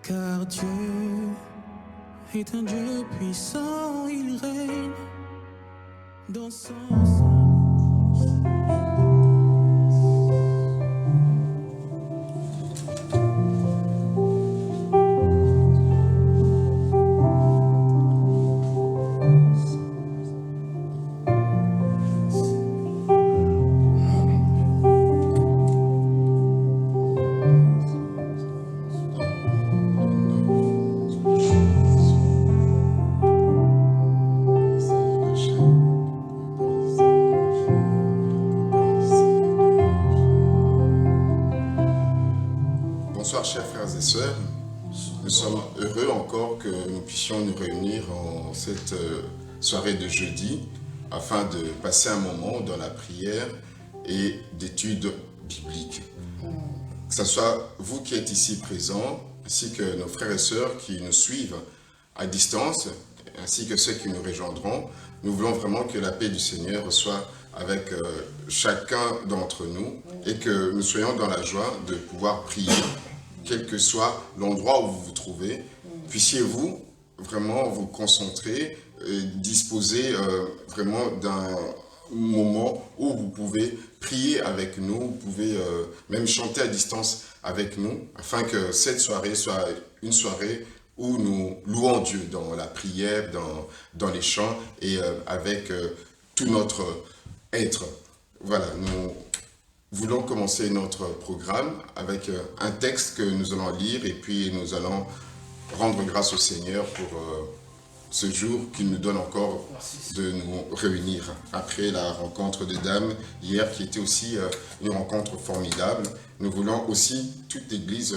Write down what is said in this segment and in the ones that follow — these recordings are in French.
car Dieu est un Dieu puissant, il règne dans son sang. Bonsoir chers frères et sœurs, nous sommes heureux encore que nous puissions nous réunir en cette soirée de jeudi afin de passer un moment dans la prière et d'études bibliques. Que ce soit vous qui êtes ici présents, ainsi que nos frères et sœurs qui nous suivent à distance, ainsi que ceux qui nous rejoindront, nous voulons vraiment que la paix du Seigneur soit avec chacun d'entre nous et que nous soyons dans la joie de pouvoir prier. Quel que soit l'endroit où vous vous trouvez, puissiez-vous vraiment vous concentrer et disposer vraiment d'un moment où vous pouvez prier avec nous, vous pouvez même chanter à distance avec nous, afin que cette soirée soit une soirée où nous louons Dieu dans la prière, dans les chants et avec tout notre être. Voilà, nous voulons commencer notre programme avec un texte que nous allons lire et puis nous allons rendre grâce au Seigneur pour ce jour qu'il nous donne encore de nous réunir après la rencontre des dames hier qui était aussi une rencontre formidable. Nous voulons aussi, toute l'Église,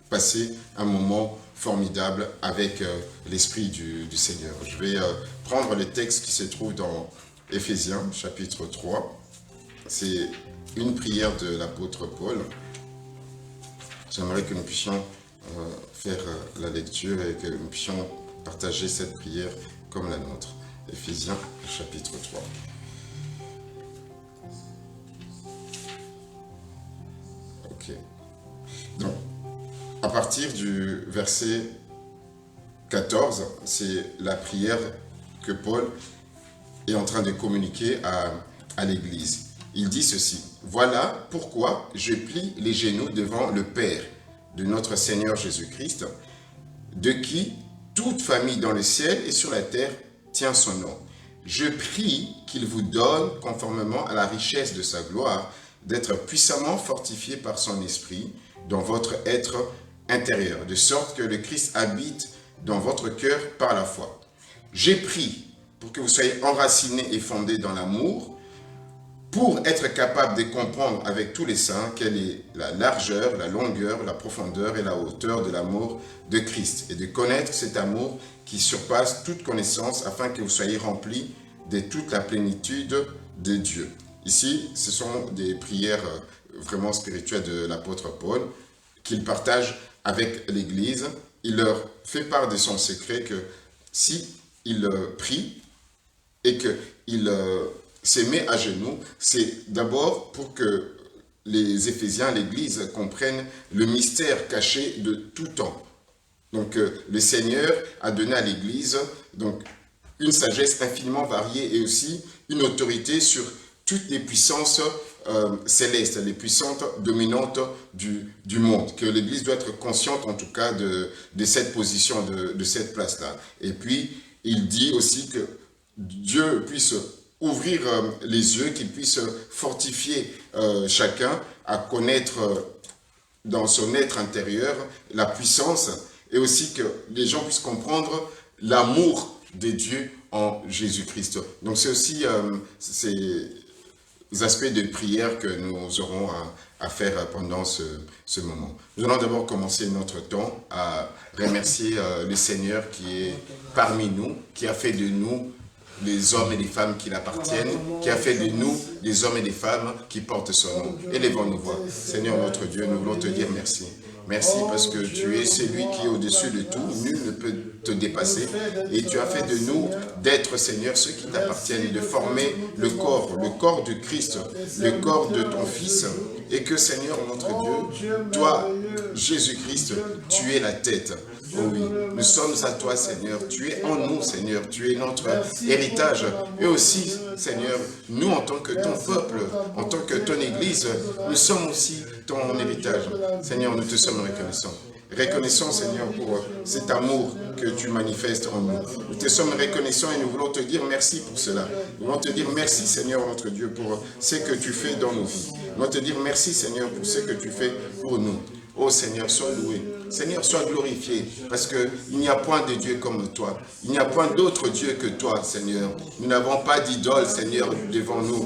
passer un moment formidable avec l'Esprit du Seigneur. Je vais prendre les textes qui se trouvent dans Éphésiens chapitre 3. C'est une prière de l'apôtre Paul. J'aimerais que nous puissions faire la lecture et que nous puissions partager cette prière comme la nôtre. Éphésiens chapitre 3. Ok. Donc, à partir du verset 14, c'est la prière que Paul est en train de communiquer à l'Église. Il dit ceci: « Voilà pourquoi je plie les genoux devant le Père de notre Seigneur Jésus-Christ, de qui toute famille dans le ciel et sur la terre tient son nom. Je prie qu'il vous donne, conformément à la richesse de sa gloire, d'être puissamment fortifié par son esprit dans votre être intérieur, de sorte que le Christ habite dans votre cœur par la foi. J'ai prié pour que vous soyez enracinés et fondés dans l'amour, pour être capable de comprendre avec tous les saints quelle est la largeur, la longueur, la profondeur et la hauteur de l'amour de Christ, et de connaître cet amour qui surpasse toute connaissance, afin que vous soyez remplis de toute la plénitude de Dieu. » Ici, ce sont des prières vraiment spirituelles de l'apôtre Paul qu'il partage avec l'Église. Il leur fait part de son secret que si il prie et qu'il se met à genoux, c'est d'abord pour que les Éphésiens, l'Église, comprennent le mystère caché de tout temps. Donc, le Seigneur a donné à l'Église donc une sagesse infiniment variée et aussi une autorité sur toutes les puissances célestes, les puissances dominantes du monde, que l'Église doit être consciente en tout cas de cette position, de cette place-là. Et puis, il dit aussi que Dieu puisse ouvrir les yeux, qu'il puisse fortifier chacun à connaître dans son être intérieur la puissance, et aussi que les gens puissent comprendre l'amour de Dieu en Jésus-Christ. Donc c'est aussi ces aspects de prière que nous aurons à faire pendant ce moment. Nous allons d'abord commencer notre temps à remercier le Seigneur qui est parmi nous, qui a fait de nous les hommes et les femmes qui l'appartiennent, qui a fait de nous les hommes et les femmes qui portent son nom. Élevons nos voix. Seigneur notre Dieu, nous voulons te dire merci. Merci parce que tu es celui qui est au-dessus de tout, nul ne peut te dépasser. Et tu as fait de nous, d'être, Seigneur, ceux qui t'appartiennent, de former le corps du Christ, le corps de ton Fils. Et que, Seigneur, notre Dieu, toi, Jésus-Christ, tu es la tête. Oh oui, nous sommes à toi, Seigneur. Tu es en nous, Seigneur. Tu es notre héritage. Et aussi, Seigneur, nous, en tant que ton peuple, en tant que ton Église, nous sommes aussi ton héritage. Seigneur, nous te sommes reconnaissants. Reconnaissons, Seigneur, pour cet amour que tu manifestes en nous. Nous te sommes reconnaissants et nous voulons te dire merci pour cela. Nous voulons te dire merci, Seigneur, notre Dieu, pour ce que tu fais dans nos vies. Nous voulons te dire merci, Seigneur, pour ce que tu fais pour nous. Oh Seigneur, sois loué. Seigneur, sois glorifié, parce qu'il n'y a point de Dieu comme toi. Il n'y a point d'autre Dieu que toi, Seigneur. Nous n'avons pas d'idole, Seigneur, devant nous.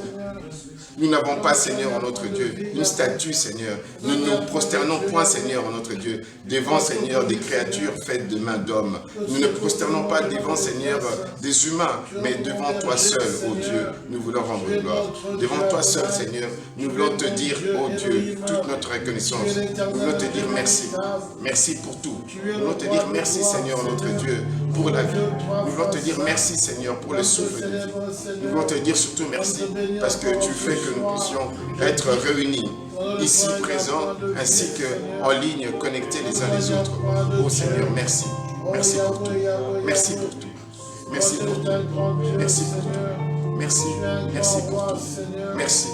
Nous n'avons pas, Seigneur, notre Dieu, une statue, Seigneur. Nous ne nous prosternons point, Seigneur, notre Dieu, devant, Seigneur, des créatures faites de mains d'hommes. Nous ne prosternons pas devant, Seigneur, des humains, mais devant toi seul, ô Dieu, nous voulons rendre gloire. Devant toi seul, Seigneur, nous voulons te dire, ô Dieu, toute notre reconnaissance. Nous voulons te dire merci. Merci pour tout. Nous voulons te dire merci, Seigneur, notre Dieu, pour la vie. Nous voulons te dire merci, Seigneur, pour le souffle de vie. Nous voulons te dire surtout merci, parce que tu fais que nous puissions être réunis, ici présents, ainsi qu'en ligne, connectés les uns les autres. Oh Seigneur, merci. Merci pour tout. Merci pour tout. Merci pour tout. Merci pour tout. Merci. Merci pour tout. Merci.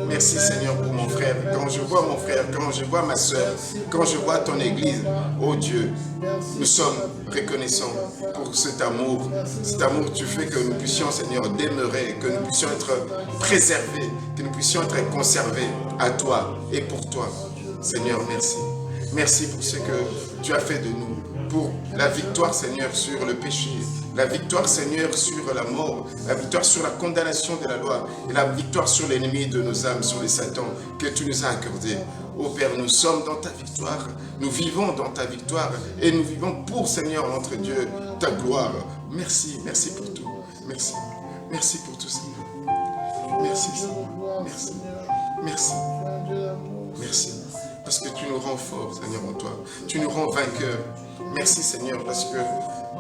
Merci Seigneur pour mon frère. Quand je vois mon frère, quand je vois ma soeur, quand je vois ton Église, oh Dieu, nous sommes reconnaissants pour cet amour. Cet amour, tu fais que nous puissions, Seigneur, demeurer, que nous puissions être préservés, que nous puissions être conservés à toi et pour toi. Seigneur, merci. Merci pour ce que tu as fait de nous, pour la victoire, Seigneur, sur le péché, la victoire, Seigneur, sur la mort, la victoire sur la condamnation de la loi et la victoire sur l'ennemi de nos âmes, sur les Satans que tu nous as accordés. Ô Père, nous sommes dans ta victoire, nous vivons dans ta victoire et nous vivons pour, Seigneur, notre Dieu, ta gloire. Merci, merci pour tout. Merci, merci pour tout, Seigneur. Merci, Seigneur. Merci, merci, merci. Parce que tu nous rends forts, Seigneur, en toi. Tu nous rends vainqueurs. Merci, Seigneur, parce que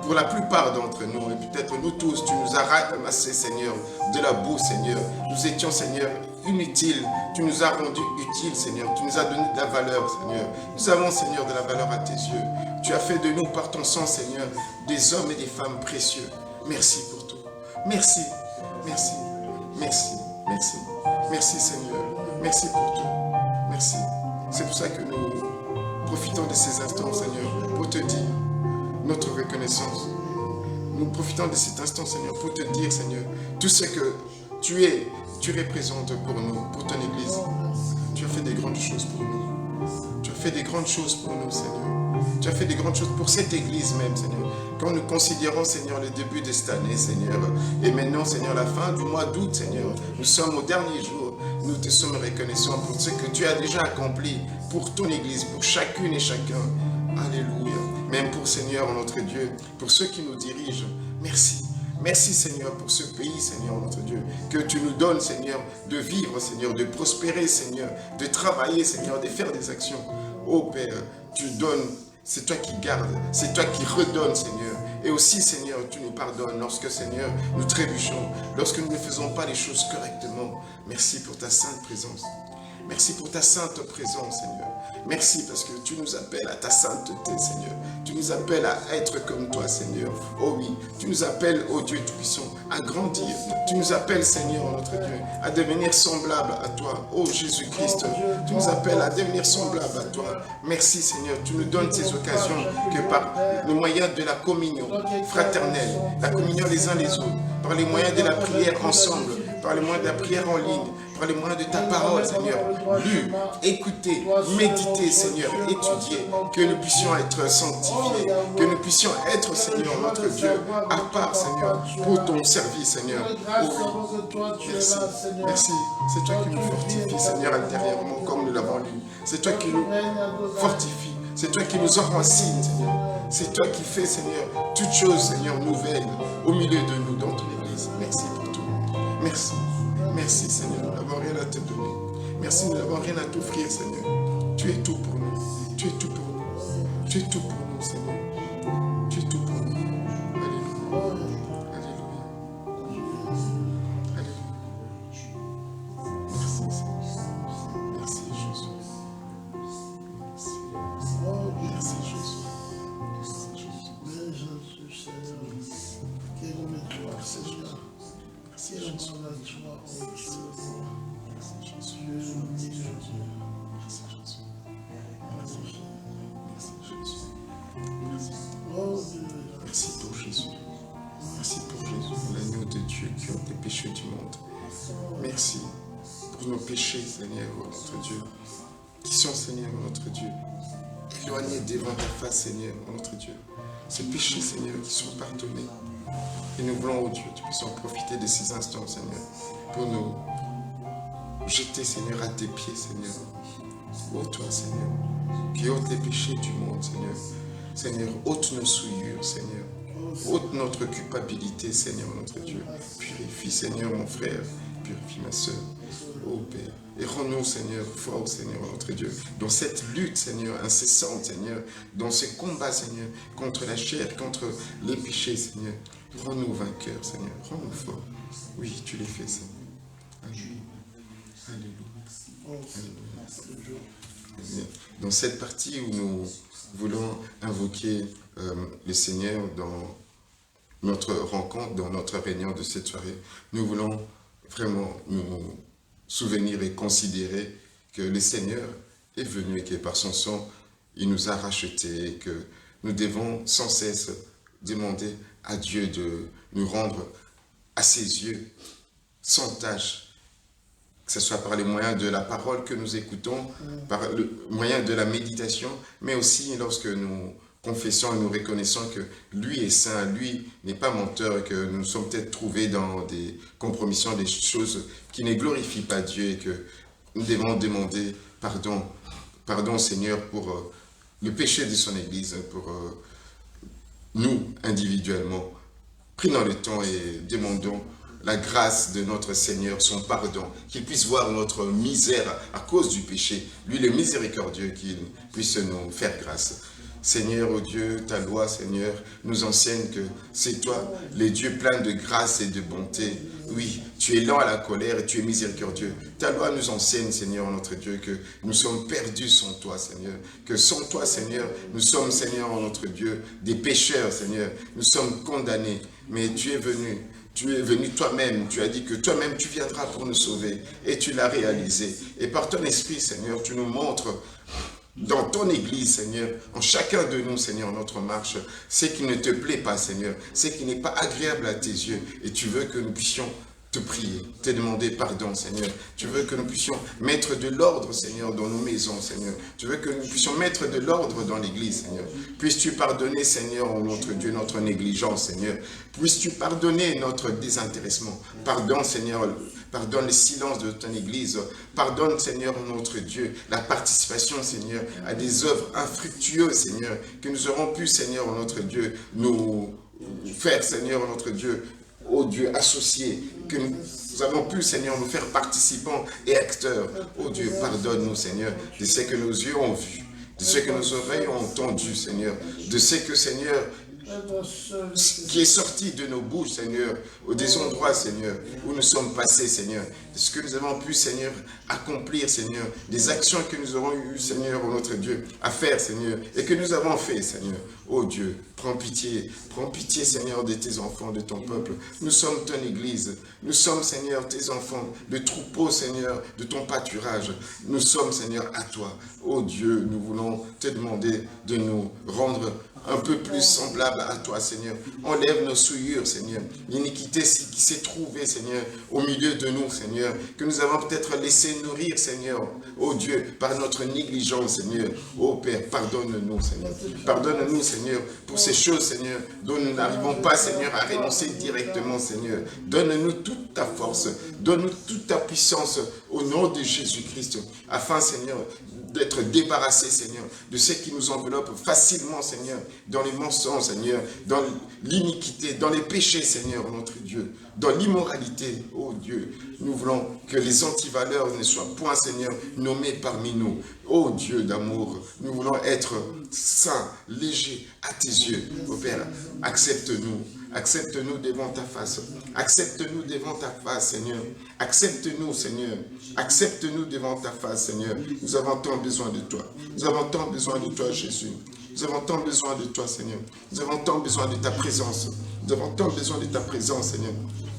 pour la plupart d'entre nous, et peut-être nous tous, tu nous as ramassé, Seigneur, de la boue, Seigneur. Nous étions, Seigneur, inutiles. Tu nous as rendus utiles, Seigneur. Tu nous as donné de la valeur, Seigneur. Nous avons, Seigneur, de la valeur à tes yeux. Tu as fait de nous, par ton sang, Seigneur, des hommes et des femmes précieux. Merci pour tout. Merci, merci, merci, merci. Merci, Seigneur. Merci pour tout. Merci. C'est pour ça que nous profitons de ces instants, Seigneur, pour te dire notre reconnaissance. Nous profitons de cet instant, Seigneur, pour te dire, Seigneur, tout ce que tu es, tu représentes pour nous, pour ton Église. Tu as fait des grandes choses pour nous. Tu as fait des grandes choses pour nous, Seigneur. Tu as fait des grandes choses pour cette Église même, Seigneur. Quand nous considérons, Seigneur, le début de cette année, Seigneur, et maintenant, Seigneur, la fin du mois d'août, Seigneur, nous sommes au dernier jour. Nous te sommes reconnaissants pour ce que tu as déjà accompli pour ton Église, pour chacune et chacun. Alléluia. Même pour, Seigneur, notre Dieu, pour ceux qui nous dirigent. Merci. Merci, Seigneur, pour ce pays, Seigneur, notre Dieu, que tu nous donnes, Seigneur, de vivre, Seigneur, de prospérer, Seigneur, de travailler, Seigneur, de faire des actions. Oh Père, tu donnes, c'est toi qui gardes, c'est toi qui redonnes, Seigneur. Et aussi, Seigneur, tu nous pardonnes lorsque, Seigneur, nous trébuchons, lorsque nous ne faisons pas les choses correctement. Merci pour ta sainte présence. Merci pour ta sainte présence, Seigneur. Merci parce que tu nous appelles à ta sainteté, Seigneur. Tu nous appelles à être comme toi, Seigneur. Oh oui, tu nous appelles, oh Dieu Tout-Puissant, à grandir. Tu nous appelles, Seigneur, notre Dieu, à devenir semblable à toi. Oh Jésus-Christ, tu nous appelles à devenir semblable à toi. Merci, Seigneur. Tu nous donnes ces occasions que par le moyen de la communion fraternelle, la communion les uns les autres, par les moyens de la prière ensemble, par les moyens de la prière en ligne, par les moyens de ta parole, Seigneur, lu, écouter, méditer, Seigneur, étudier, que nous puissions être sanctifiés, que nous puissions être, Seigneur, notre Dieu, à part, Seigneur, pour ton service, Seigneur. Oh, merci, merci, c'est toi qui nous fortifie, Seigneur, intérieurement, comme nous l'avons lu. C'est toi qui nous fortifie, c'est toi qui nous enracine, Seigneur. C'est toi qui fais, Seigneur, toutes choses, Seigneur, nouvelles au milieu de nous, dans ton Église. Merci pour tout. Merci. Merci, Seigneur, nous n'avons rien à te donner. Merci, nous n'avons rien à t'offrir, Seigneur. Tu es tout pour nous. Tu es tout pour nous. Tu es tout pour nous, Seigneur. Tu es tout pour nous. Alléluia. Alléluia. Alléluia. Merci, Seigneur. Merci, Jésus. Merci, Jésus. Merci, péchés du monde. Merci pour nos péchés, Seigneur, oh notre Dieu, qui sont, Seigneur, oh notre Dieu, éloignés devant ta face, Seigneur, oh notre Dieu. Ces péchés, Seigneur, qui sont pardonnés. Et nous voulons, oh Dieu, tu puisses en profiter de ces instants, Seigneur, pour nous jeter, Seigneur, à tes pieds, Seigneur. Oh toi, Seigneur, qui ôte les péchés du monde, Seigneur. Seigneur, ôte nos souillures, Seigneur. Ôte notre culpabilité, Seigneur, notre Dieu. Purifie, Seigneur, mon frère. Purifie ma soeur. Oh Père. Et rends-nous, Seigneur, fort, Seigneur, notre Dieu. Dans cette lutte, Seigneur, incessante, Seigneur. Dans ce combat, Seigneur, contre la chair, contre les péchés, Seigneur. Rends-nous vainqueurs, Seigneur. Rends-nous forts. Oui, tu les fais, Seigneur. Alléluia. Alléluia. Alléluia. Dans cette partie où nous voulons invoquer le Seigneur dans notre rencontre, dans notre réunion de cette soirée, nous voulons vraiment nous souvenir et considérer que le Seigneur est venu et que par son sang, il nous a rachetés et que nous devons sans cesse demander à Dieu de nous rendre à ses yeux sans tache, que ce soit par les moyens de la parole que nous écoutons, par le moyen de la méditation, mais aussi lorsque nous confessons et nous reconnaissons que lui est saint, lui n'est pas menteur, que nous nous sommes peut-être trouvés dans des compromissions, des choses qui ne glorifient pas Dieu et que nous devons demander pardon. Pardon Seigneur pour le péché de son Église, pour nous individuellement. Prenons le temps et demandons la grâce de notre Seigneur, son pardon, qu'il puisse voir notre misère à cause du péché. Lui, le miséricordieux, qu'il puisse nous faire grâce. Seigneur, oh Dieu, ta loi, Seigneur, nous enseigne que c'est toi, le Dieu plein de grâce et de bonté. Oui, tu es lent à la colère et tu es miséricordieux. Ta loi nous enseigne, Seigneur, notre Dieu, que nous sommes perdus sans toi, Seigneur. Que sans toi, Seigneur, nous sommes, Seigneur, notre Dieu, des pécheurs, Seigneur. Nous sommes condamnés, mais tu es venu. Tu es venu toi-même, tu as dit que toi-même tu viendras pour nous sauver et tu l'as réalisé. Et par ton esprit, Seigneur, tu nous montres dans ton Église, Seigneur, en chacun de nous, Seigneur, notre marche, ce qui ne te plaît pas, Seigneur, ce qui n'est pas agréable à tes yeux. Et tu veux que nous puissions te prier, te demander pardon, Seigneur. Tu veux que nous puissions mettre de l'ordre, Seigneur, dans nos maisons, Seigneur. Tu veux que nous puissions mettre de l'ordre dans l'Église, Seigneur. Puisses-tu pardonner, Seigneur, notre Dieu, notre négligence, Seigneur. Puisses-tu pardonner notre désintéressement. Pardonne, Seigneur, pardonne le silence de ton Église. Pardonne, Seigneur, notre Dieu, la participation, Seigneur, à des œuvres infructueuses, Seigneur, que nous aurons pu, Seigneur, notre Dieu, nous faire, Seigneur, notre Dieu, ô Dieu, associés, que nous avons pu, Seigneur, nous faire participants et acteurs. Ô Dieu, pardonne-nous, Seigneur, de ce que nos yeux ont vu, de ce que nos oreilles ont entendu, Seigneur, de ce que, Seigneur, qui est sorti de nos bouches, Seigneur, ou des endroits, Seigneur, où nous sommes passés, Seigneur, de ce que nous avons pu, Seigneur, accomplir, Seigneur, des actions que nous aurons eu, Seigneur, notre Dieu, à faire, Seigneur, et que nous avons fait, Seigneur. Oh Dieu, prends pitié, Seigneur, de tes enfants, de ton peuple. Nous sommes ton Église, nous sommes, Seigneur, tes enfants, le troupeau, Seigneur, de ton pâturage. Nous sommes, Seigneur, à toi. Oh Dieu, nous voulons te demander de nous rendre un peu plus semblable à toi, Seigneur. Enlève nos souillures, Seigneur. L'iniquité qui s'est trouvée, Seigneur, au milieu de nous, Seigneur, que nous avons peut-être laissé nourrir, Seigneur, oh Dieu, par notre négligence, Seigneur. Oh Père, pardonne-nous, Seigneur. Pardonne-nous, Seigneur, pour ces choses, Seigneur, dont nous n'arrivons pas, Seigneur, à renoncer directement, Seigneur. Donne-nous toute ta force, donne-nous toute ta puissance au nom de Jésus-Christ, afin, Seigneur, d'être débarrassés, Seigneur, de ce qui nous enveloppe facilement, Seigneur, dans les mensonges, Seigneur, dans l'iniquité, dans les péchés, Seigneur, notre Dieu, dans l'immoralité, oh Dieu. Nous voulons que les antivaleurs ne soient point, Seigneur, nommés parmi nous. Oh Dieu d'amour, nous voulons être saints, légers à tes yeux. Oh Père, accepte-nous. Accepte-nous devant ta face. Accepte-nous devant ta face, Seigneur. Accepte-nous, Seigneur. Accepte-nous devant ta face, Seigneur. Nous avons tant besoin de toi. Nous avons tant besoin de toi, Jésus. Nous avons tant besoin de toi, Seigneur. Nous avons tant besoin de ta présence. Nous avons tant besoin de ta présence, Seigneur.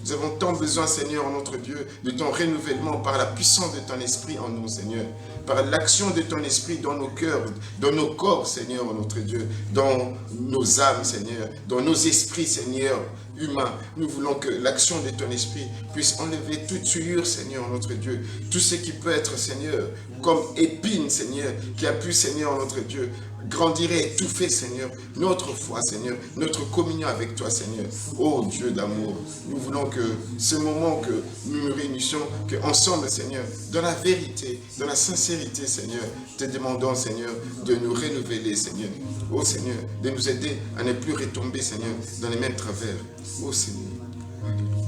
Nous avons tant besoin, Seigneur, notre Dieu, de ton renouvellement par la puissance de ton esprit en nous, Seigneur. Par l'action de ton esprit dans nos cœurs, dans nos corps, Seigneur, notre Dieu. Dans nos âmes, Seigneur. Dans nos esprits, Seigneur. humain. Nous voulons que l'action de ton esprit puisse enlever toute souillure, Seigneur, notre Dieu. Tout ce qui peut être, Seigneur, comme épine, Seigneur, qui a pu, Seigneur, notre Dieu, grandir et étouffer, Seigneur, notre foi, Seigneur, notre communion avec toi, Seigneur. Oh Dieu d'amour, nous voulons que ce moment que nous nous réunissions, qu'ensemble, Seigneur, dans la vérité, dans la sincérité, Seigneur, te demandons, Seigneur, de nous renouveler, Seigneur. Oh Seigneur, de nous aider à ne plus retomber, Seigneur, dans les mêmes travers. Oh Seigneur. Alléluia.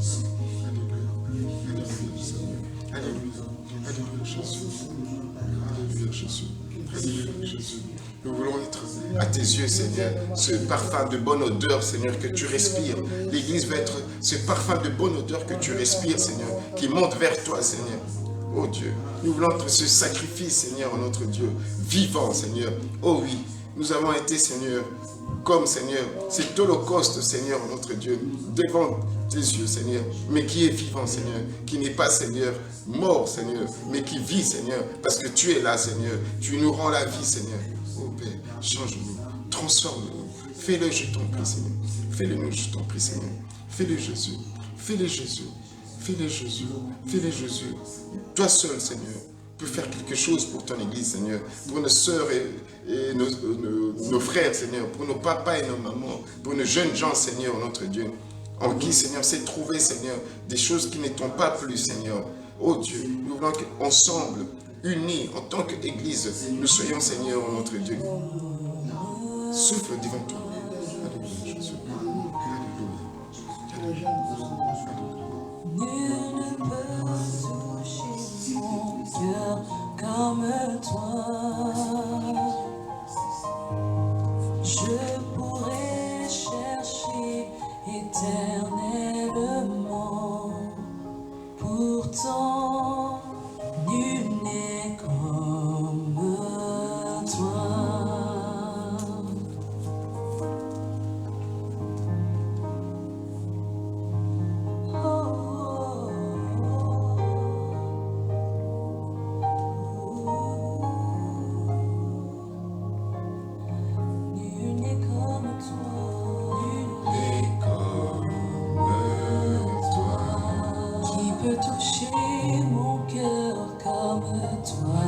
Alléluia. Alléluia, Jésus. Alléluia, Jésus. Alléluia, Jésus. Nous voulons être à tes yeux, Seigneur, ce parfum de bonne odeur, Seigneur, que tu respires. L'Église va être ce parfum de bonne odeur que tu respires, Seigneur, qui monte vers toi, Seigneur. Oh Dieu, nous voulons être ce sacrifice, Seigneur, notre Dieu, vivant, Seigneur. Oh oui, nous avons été, Seigneur, comme, Seigneur, cet holocauste, Seigneur, notre Dieu, devant tes yeux, Seigneur, mais qui est vivant, Seigneur, qui n'est pas, Seigneur, mort, Seigneur, mais qui vit, Seigneur, parce que tu es là, Seigneur. Tu nous rends la vie, Seigneur. Oh Père, change-nous, transforme-nous. Fais-le, je t'en prie, Seigneur. Fais-le, nous, je t'en prie, Seigneur. Fais-le, Jésus. Fais-le, Jésus. Fais-le, Jésus. Fais-le, Jésus. Toi seul, Seigneur, peux faire quelque chose pour ton Église, Seigneur, pour nos sœurs et nos frères, Seigneur, pour nos papas et nos mamans, pour nos jeunes gens, Seigneur, notre Dieu, en qui, Seigneur, c'est trouver, Seigneur, des choses qui ne t'ont pas plu, Seigneur. Oh Dieu, nous voulons qu'ensemble, unis en tant qu'Église, nous soyons, Seigneur, notre Dieu. Souffle devant toi. Alléluia, Jésus. Alléluia. Nul ne peut toucher mon cœur comme toi. Je pourrais chercher éternellement, pourtant nul n'est comme toi. Toucher mon cœur comme toi.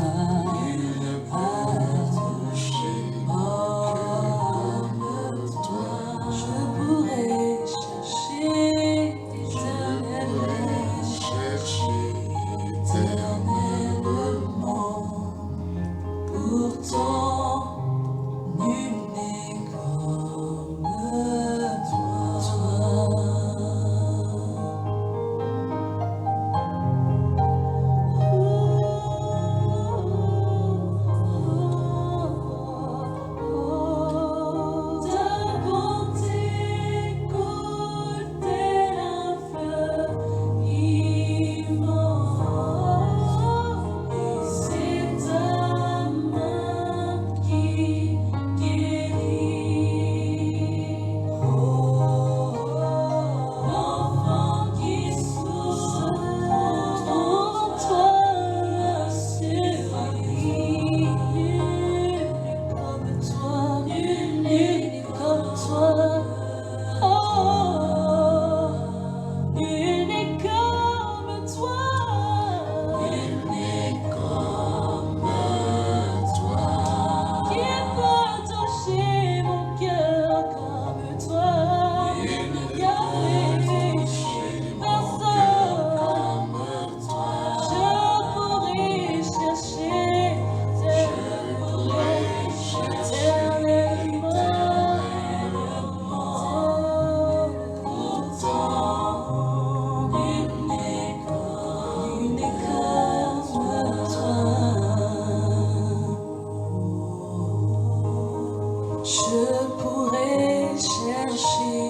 Je pourrais chercher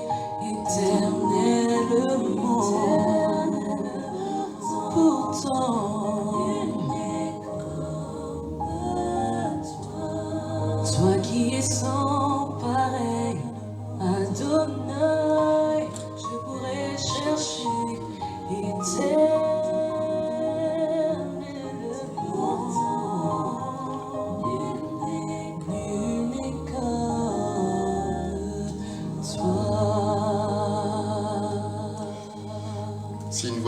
éternellement, pourtant nul n'est comme toi. Toi qui es sans pareil, Adonai, je pourrais chercher éternellement. Nul n'est comme toi.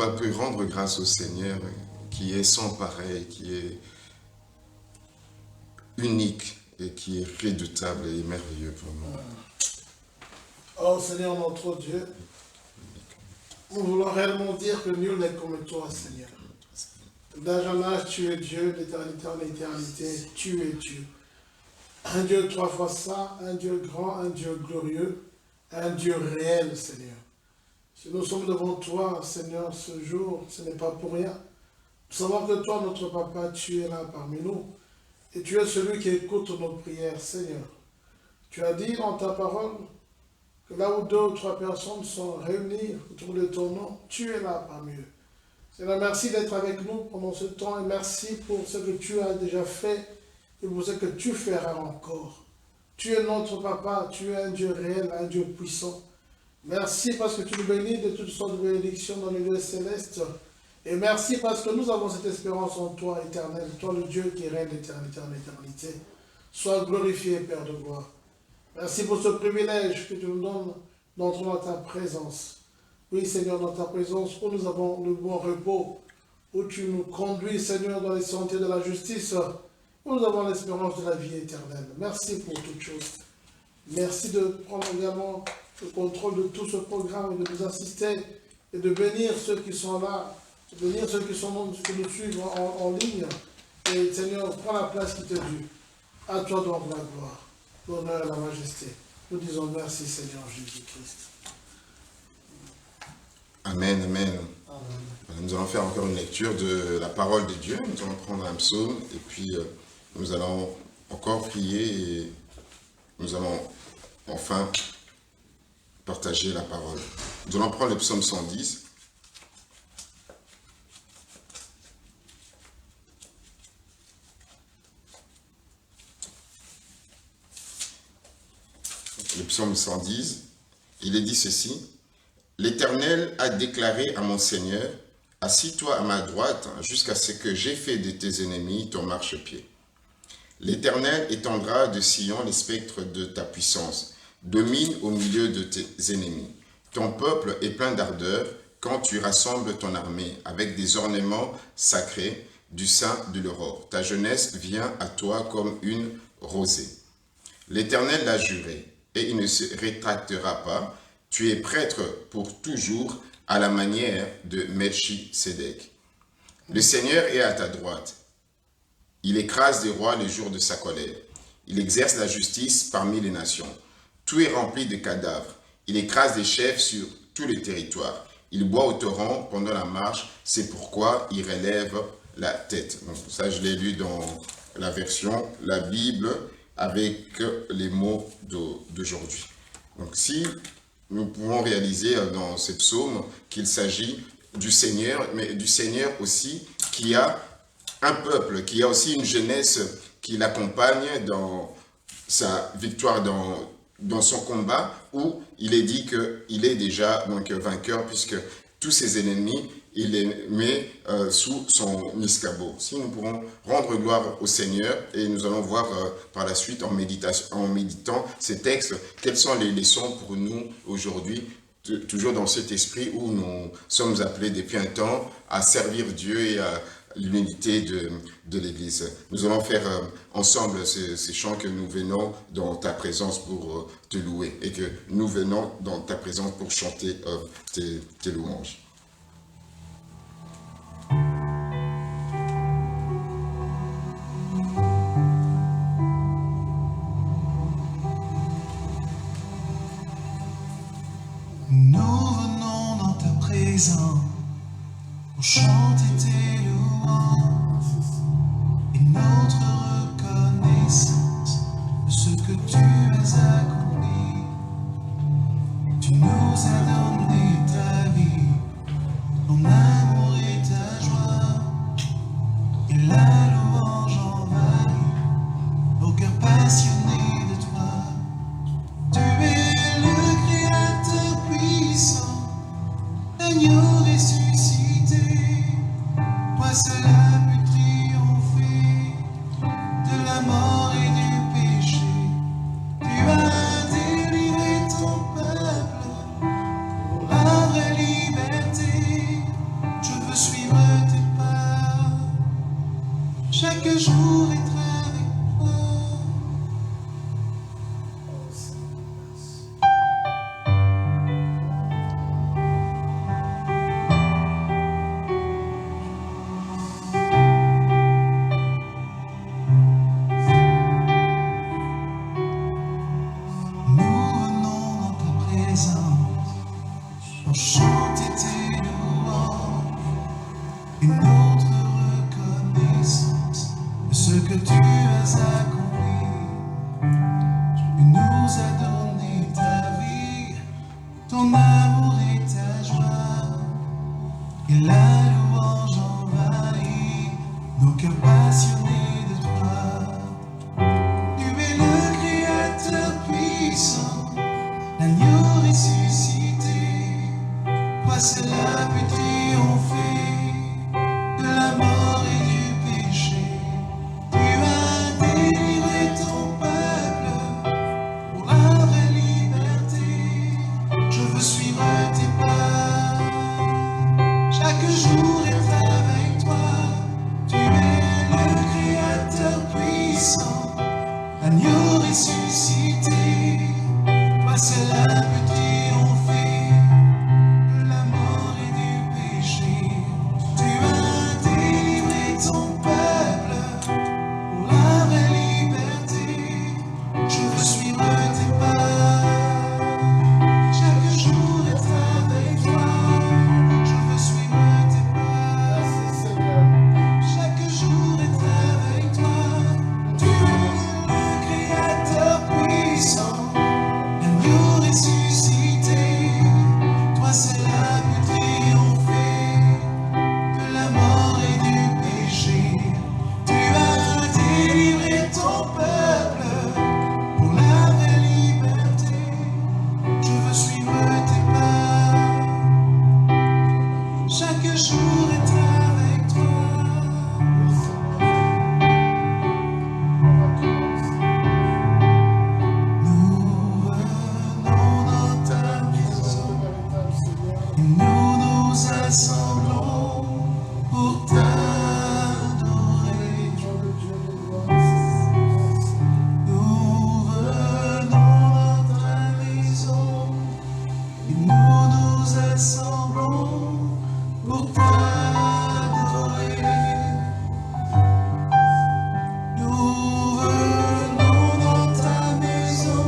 toi peut rendre grâce au Seigneur qui est sans pareil, qui est unique et qui est redoutable et merveilleux pour nous. Oh Seigneur notre Dieu, nous voulons réellement dire que nul n'est comme toi, Seigneur. D'âge en âge, tu es Dieu, d'éternité en éternité, tu es Dieu. Un Dieu trois fois saint, un Dieu grand, un Dieu glorieux, un Dieu réel, Seigneur. Si nous sommes devant toi, Seigneur, ce jour, ce n'est pas pour rien. Nous savons que toi, notre Papa, tu es là parmi nous. Et tu es celui qui écoute nos prières, Seigneur. Tu as dit dans ta parole que là où deux ou trois personnes sont réunies autour de ton nom, tu es là parmi eux. Seigneur, merci d'être avec nous pendant ce temps et merci pour ce que tu as déjà fait et pour ce que tu feras encore. Tu es notre Papa, tu es un Dieu réel, un Dieu puissant. Merci parce que tu nous bénis de toutes sortes de bénédictions dans les lieux célestes. Et merci parce que nous avons cette espérance en toi, éternel, toi le Dieu qui règne d'éternité en éternité. Sois glorifié, Père de gloire. Merci pour ce privilège que tu nous donnes d'entrer dans ta présence. Oui, Seigneur, dans ta présence, où nous avons le bon repos, où tu nous conduis, Seigneur, dans les sentiers de la justice, où nous avons l'espérance de la vie éternelle. Merci pour toutes choses. Merci de prendre également le contrôle de tout ce programme et de nous assister et de bénir ceux qui sont là, de bénir ceux qui nous suivent en ligne. Et Seigneur, prends la place qui te due. À toi donc la gloire, l'honneur et la majesté. Nous disons merci, Seigneur Jésus-Christ. Amen, amen. Nous allons faire encore une lecture de la parole de Dieu. Nous allons prendre un psaume et puis nous allons encore prier et nous allons enfin partager la parole. Nous allons prendre le psaume 110. Le psaume 110, il est dit ceci. L'Éternel a déclaré à mon Seigneur, assis-toi à ma droite jusqu'à ce que j'ai fait de tes ennemis ton marchepied. L'Éternel étendra de Sion les spectres de ta puissance, domine au milieu de tes ennemis. Ton peuple est plein d'ardeur quand tu rassembles ton armée avec des ornements sacrés du sein de l'aurore. Ta jeunesse vient à toi comme une rosée. L'Éternel l'a juré et il ne se rétractera pas. Tu es prêtre pour toujours à la manière de Melchisédek. Le Seigneur est à ta droite. Il écrase des rois les jours de sa colère. Il exerce la justice parmi les nations. Tout est rempli de cadavres. Il écrase des chefs sur tous les territoires. Il boit au torrent pendant la marche. C'est pourquoi il relève la tête. Donc, ça, je l'ai lu dans la version, la Bible, avec les mots d'aujourd'hui. Donc, si nous pouvons réaliser dans ces psaumes qu'il s'agit du Seigneur, mais du Seigneur aussi qui a un peuple, qui a aussi une jeunesse qui l'accompagne dans sa victoire, dans son combat, où il est dit qu'il est déjà donc vainqueur, puisque tous ses ennemis, il les met sous son escabeau. Si nous pourrons rendre gloire au Seigneur, et nous allons voir par la suite en méditant ces textes, quelles sont les leçons pour nous aujourd'hui, toujours dans cet esprit où nous sommes appelés depuis un temps à servir Dieu et à l'unité de l'Église. Nous allons faire ensemble ces chants que nous venons dans ta présence pour te louer et que nous venons dans ta présence pour chanter tes louanges. Nous venons dans ta présence pour chanter tes louanges et notre reconnaissance de ce que tu as accompli. Tu nous as donné ta vie, ton amour et ta joie, et la louange envahit nos cœurs passionnés de toi. Tu es le Créateur puissant, l'agneau ressuscité, toi seul as pu triompher de la mort et du péché. ressuscité. Toi seul as pu triompher de la mort et du péché. Tu as délivré ton peuple pour la vraie liberté. Je veux suivre tes pas. Chaque jour être avec toi. Je veux suivre tes pas. Merci Seigneur. Chaque jour être avec toi. Tu es le Créateur puissant, l'agneau ressuscité. Toi seul as pu triompher de la mort et du péché. Tu as délivré ton peuple pour la vraie liberté. Je veux suivre tes pas. Chaque jour être avec toi. Nous venons dans ta maison et nous nous assemblons pour t'adorer. Nous venons dans ta maison et nous nous assemblons pour t'adorer. Nous venons dans ta maison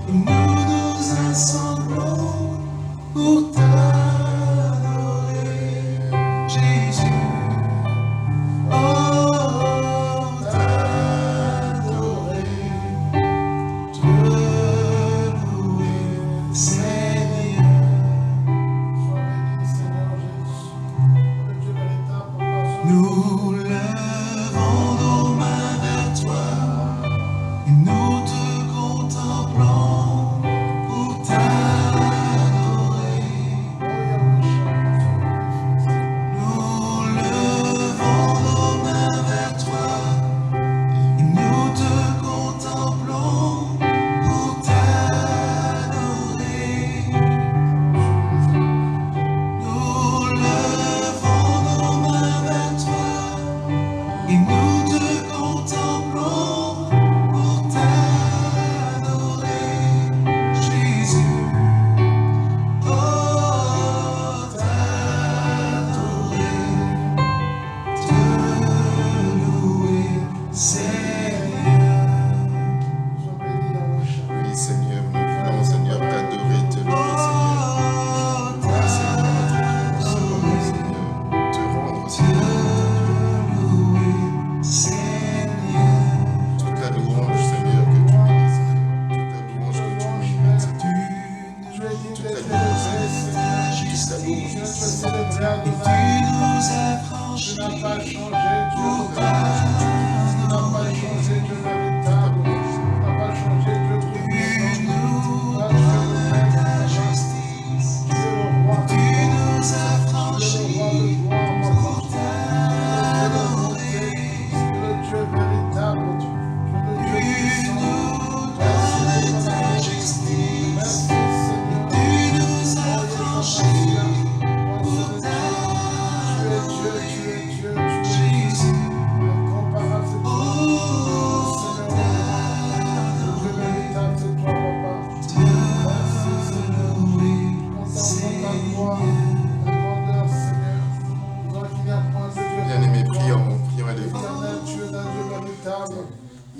et nous nous assemblons pour t'adorer. Jésus, oh, t'adorer, te louer, Seigneur. Sois béni, Seigneur Jésus. Le Dieu véritable, pour par son Nous levons nos mains vers toi et nous te contemplons pour t'adorer. Nous levons nos mains vers toi et nous te contemplons pour t'adorer. Nous levons nos mains vers toi et nous te contemplons pour t'adorer. Jésus, oh, t'adorer, te louer, Seigneur. Sois béni dans vos chats. Oui, Seigneur, nous voulons, Seigneur, t'adorer, te louer, Seigneur. Oh, Oui, Seigneur, notre Dieu, nous sommes, Seigneur, te rendre, Seigneur, louer, Seigneur. toute la louange, Seigneur, que tu mérites, toute la louange que tu mérites, Seigneur. Tu es digne Toute d'être la louange, célébré, Seigneur, Seigneur. Ta toute la Tu es justice, célébré, et tu Adonai. nous as Tu franchis n'as pas changé, Dieu. pour Tu n'as pas t'adorer. changé, Dieu véritable. Tu n'as pas changé, Dieu Tu tout-puissant. nous Toi, donnes ta tu justice, es le roi tu des rois. nous as Tu es le roi franchis de gloire, mon pour Dieu. Tu es le t'adorer. Dieu véritable. Tu es le Dieu Tu puissant. nous Merci donnes pour ta ta justice, Merci Seigneur. tu nous as franchis pour Tu es t'adorer. Dieu, tu es Dieu, tu es Dieu. Jésus, Incomparable, c'est toi. oh, Seigneur, Dieu véritable, c'est toi, papa. te Merci Seigneur. louer, Contemplons ta gloire, ta grandeur, Seigneur. Toi qu'il n'y a point de Dieu. Bien-aimés, prions à l'évangile. Éternel, tu es un Dieu véritable.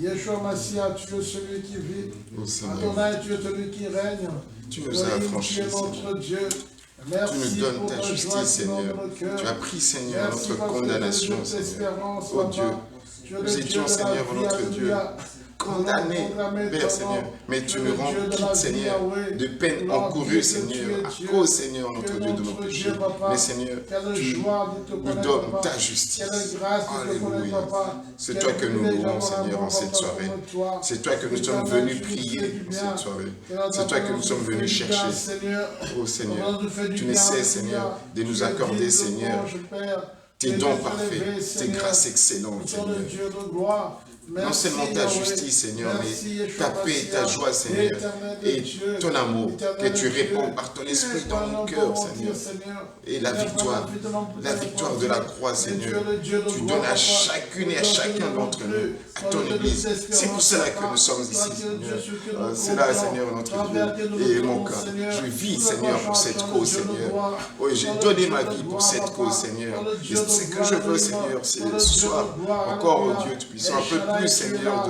Yeshua Mashiach, tu es celui qui vit. Ô Seigneur, Adonai, tu es celui qui règne. tu nous as Elohim, affranchis, tu es Seigneur. notre Dieu. Tu Merci nous donnes pour ta ta joie justice, qui Seigneur. inonde nos cœurs. Tu as pris, Seigneur, Merci notre parce que condamnation, tu es le Dieu Seigneur. d'espérance, Ô papa. Dieu, Tu es le nous Dieu étions, de la Seigneur, vie, notre Dieu, alléluia. condamnés, Père, Seigneur. Mais tu nous rends quitte, Seigneur, de peine encourue, Seigneur, à cause, Seigneur, notre Dieu, de nos péchés. Mais, Seigneur, tu nous donnes ta justice. Alléluia. C'est toi que nous louons, Seigneur, en cette soirée. C'est toi que nous sommes venus prier en cette soirée. C'est toi que nous sommes venus chercher. Oh Seigneur, tu ne sais, Seigneur, de nous accorder, Seigneur, tes dons parfaits, tes grâces excellentes, Seigneur. non seulement ta justice, Seigneur, mais ta paix et ta joie, Seigneur, et ton amour, que tu répands par ton esprit dans mon cœur, Seigneur. Et la victoire de la croix, Seigneur, tu donnes à chacune et à chacun d'entre nous, à ton Église. C'est pour cela que nous sommes ici, Seigneur. C'est là, Seigneur, notre Dieu. Et mon cœur, je vis, Seigneur, pour cette cause, Seigneur. Oui, j'ai donné ma vie pour cette cause, Seigneur. Et ce que je veux, Seigneur, c'est ce soir, encore, oh Dieu, Tout-Puissant, un peu plus, Seigneur,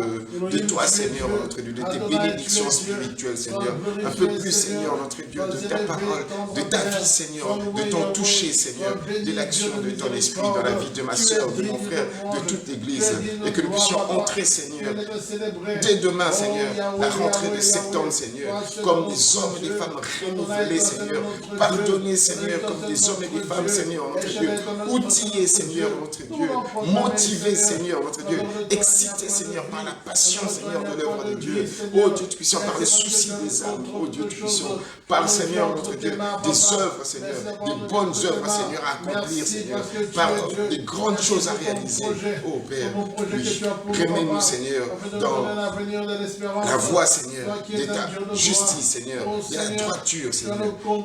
de toi, Seigneur, notre Dieu, de tes bénédictions spirituelles, Seigneur. Un peu plus, Seigneur, notre Dieu, de ta parole, de ta vie, Seigneur, de ton toucher, Seigneur, de l'action de ton esprit dans la vie de ma soeur, de mon frère, de toute l'Église. Et que nous puissions entrer, Seigneur, dès demain, Seigneur, la rentrée de septembre, Seigneur, comme des hommes et des femmes renouvelés, Seigneur, pardonnés, Seigneur, comme des hommes et des femmes, Seigneur, notre Dieu, outillés, Seigneur, notre Dieu, motivés, Seigneur, notre Dieu, excités, Seigneur, par la passion, Seigneur, de l'œuvre de Dieu. Oh Dieu, puissant par le souci des âmes, oh Dieu, puissant par, Seigneur, notre Dieu, des œuvres, Seigneur, des bonnes œuvres, Seigneur, à accomplir, Seigneur, par des grandes choses à réaliser. Oh Père, oui, remets-nous, Seigneur, dans la voie, Seigneur, de ta justice, Seigneur, de la droiture, Seigneur,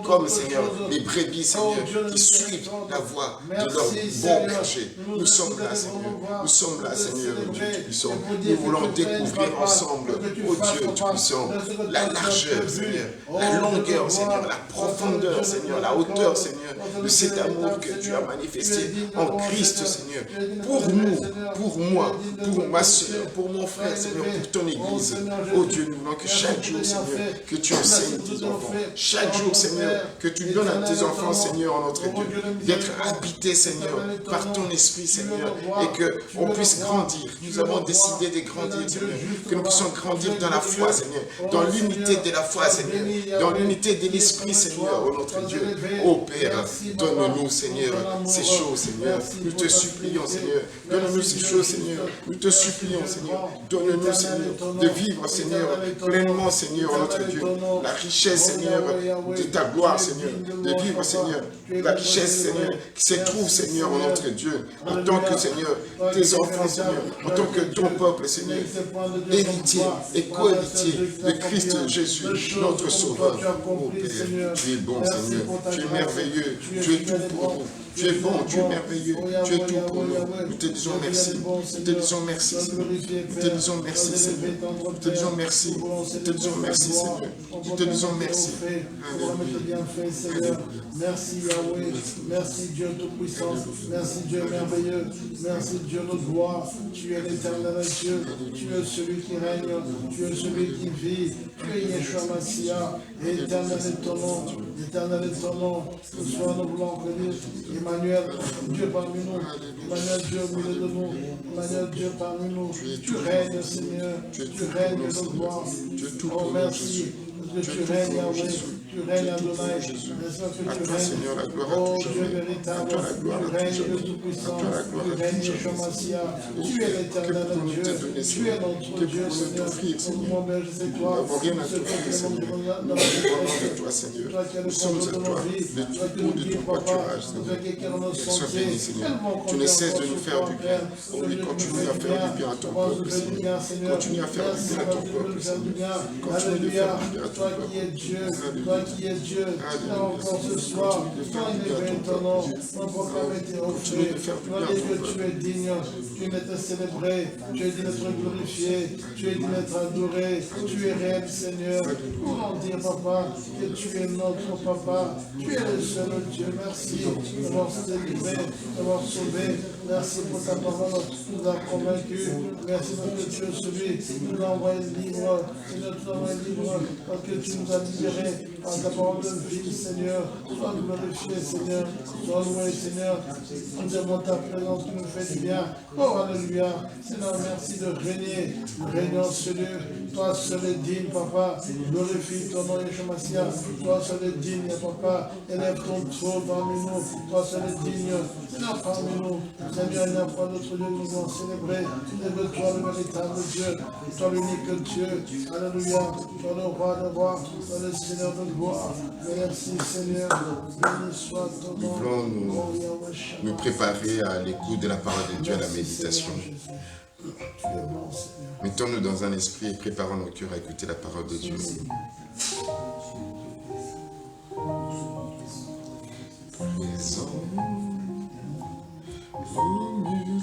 comme, Seigneur, les brebis, Seigneur, qui suivent la voie de leur bon berger. Nous sommes là, Seigneur, nous sommes là, Seigneur, Dieu Tout-Puissant. Nous voulons découvrir ensemble, oh Dieu Tout-Puissant, la largeur, Seigneur, la longueur, Seigneur, la profondeur, Seigneur, la hauteur, Seigneur, de cet amour que tu as manifesté en Christ, Seigneur, pour nous, pour moi, pour ma soeur, pour mon frère, Seigneur, pour ton Église. Oh Dieu, nous voulons que chaque jour, Seigneur, que tu enseignes tes enfants. Chaque jour, Seigneur, que tu donnes à tes enfants, Seigneur, en notre Dieu, d'être habités, Seigneur, par ton esprit, Seigneur, et qu'on puisse grandir. Nous avons décidé de grandir, Seigneur, que nous puissions grandir dans la foi, Seigneur, dans l'unité de la foi, Seigneur, dans l'unité de l'esprit, Seigneur, oh notre Dieu. Oh Père, donne-nous, Seigneur, ces choses, Seigneur. Nous te supplions, Seigneur. Donne-nous ces choses, Seigneur. Nous te supplions, Seigneur. Donne-nous, Seigneur, de vivre, Seigneur, pleinement, Seigneur, notre Dieu, la richesse, Seigneur, de ta gloire, Seigneur. De vivre, Seigneur, la richesse, Seigneur, qui se trouve, Seigneur, notre Dieu, en tant que, Seigneur, tes enfants, Seigneur, en tant que ton peuple, Seigneur, héritier et co-héritier de Christ Jésus, notre Sauveur. Oh Père, tu es bon, Seigneur, tu es merveilleux, tu es tout pour nous. Tu es bon, tu es merveilleux, tu es tout pour nous. Nous te disons merci. Nous te disons merci, Seigneur. Nous te disons merci, Seigneur. Nous te disons merci. Nous te disons merci, Seigneur. Nous te disons merci. Alléluia. Merci Yahweh. Merci Dieu Tout-Puissant. Merci Dieu merveilleux. Merci Dieu de gloire. Tu es l'éternel Dieu. Tu es celui qui règne. Tu es celui qui vit. Tu es Yeshua Mashiach. Éternel est ton nom. Éternel est ton nom. Ce soir nous voulons reconnaître Emmanuel, Dieu parmi nous, Emmanuel, Dieu au milieu de nous, Emmanuel, Dieu parmi nous, tu règnes, Seigneur, tu règnes de gloire. Oh, merci, que tu règnes, Yahweh, tu règnes, Adonai, j'espère que tu règnes. Oh, Dieu véritable, tu règnes le Tout-Puissant, tu règnes Yeshua Mashiach, tu es l'éternel Dieu, tu es notre Dieu, Seigneur, mon berger, c'est toi, rien à te Seigneur. Nous dépendons de toi, Seigneur. Nous sommes à toi, le tout de ton pâturage, Seigneur. Sois béni, Seigneur. Tu ne cesses de nous faire du bien. Oui, continue à faire du bien à ton peuple, Seigneur. Continue à faire du bien à ton peuple, Seigneur. Continue de faire du bien à ton toi qui es Dieu, toi qui es Dieu, encore ce soir, toi élevé ton nom, on proclame tes reflets, toi que tu es digne, tu es d'être célébré, tu es digne d'être glorifié, tu es digne d'être adoré, tu es réel Seigneur, pour dire Papa, que tu es notre Papa, tu es le seul Dieu, merci d'avoir délivré, d'avoir sauvé, merci pour ta parole, tu nous as convaincus, merci parce que tu es celui qui nous a envoyé libre, Seigneur, tu nous as envoyé libre, parce que tu nous as libérés par ta parole de vie, Seigneur. Sois glorifié, Seigneur. Sois loué, Seigneur. Nous demandons ta présence qui nous fait du bien. Oh, alléluia. Seigneur, merci de régner. Régnant sur Dieu. Toi seul est digne, Papa. Glorifie ton nom, Yeshua Mashiach. Toi seul est digne, Papa. Élève ton trône parmi nous. Toi seul est digne. Seigneur, parmi nous. Seigneur, il n'y a pas d'autre Dieu nous allons célébrer. Lève-toi le véritable Dieu. Toi l'unique Dieu. Alléluia. Toi le roi de roi. Toi le Seigneur de gloire. Merci Seigneur. Béni soit ton nom. Nous voulons nous préparer à l'écoute de la parole de Dieu, à la méditation. Tu es bon, Seigneur. Mettons-nous dans un esprit et préparons nos cœurs à écouter la parole de Dieu. Présent au milieu de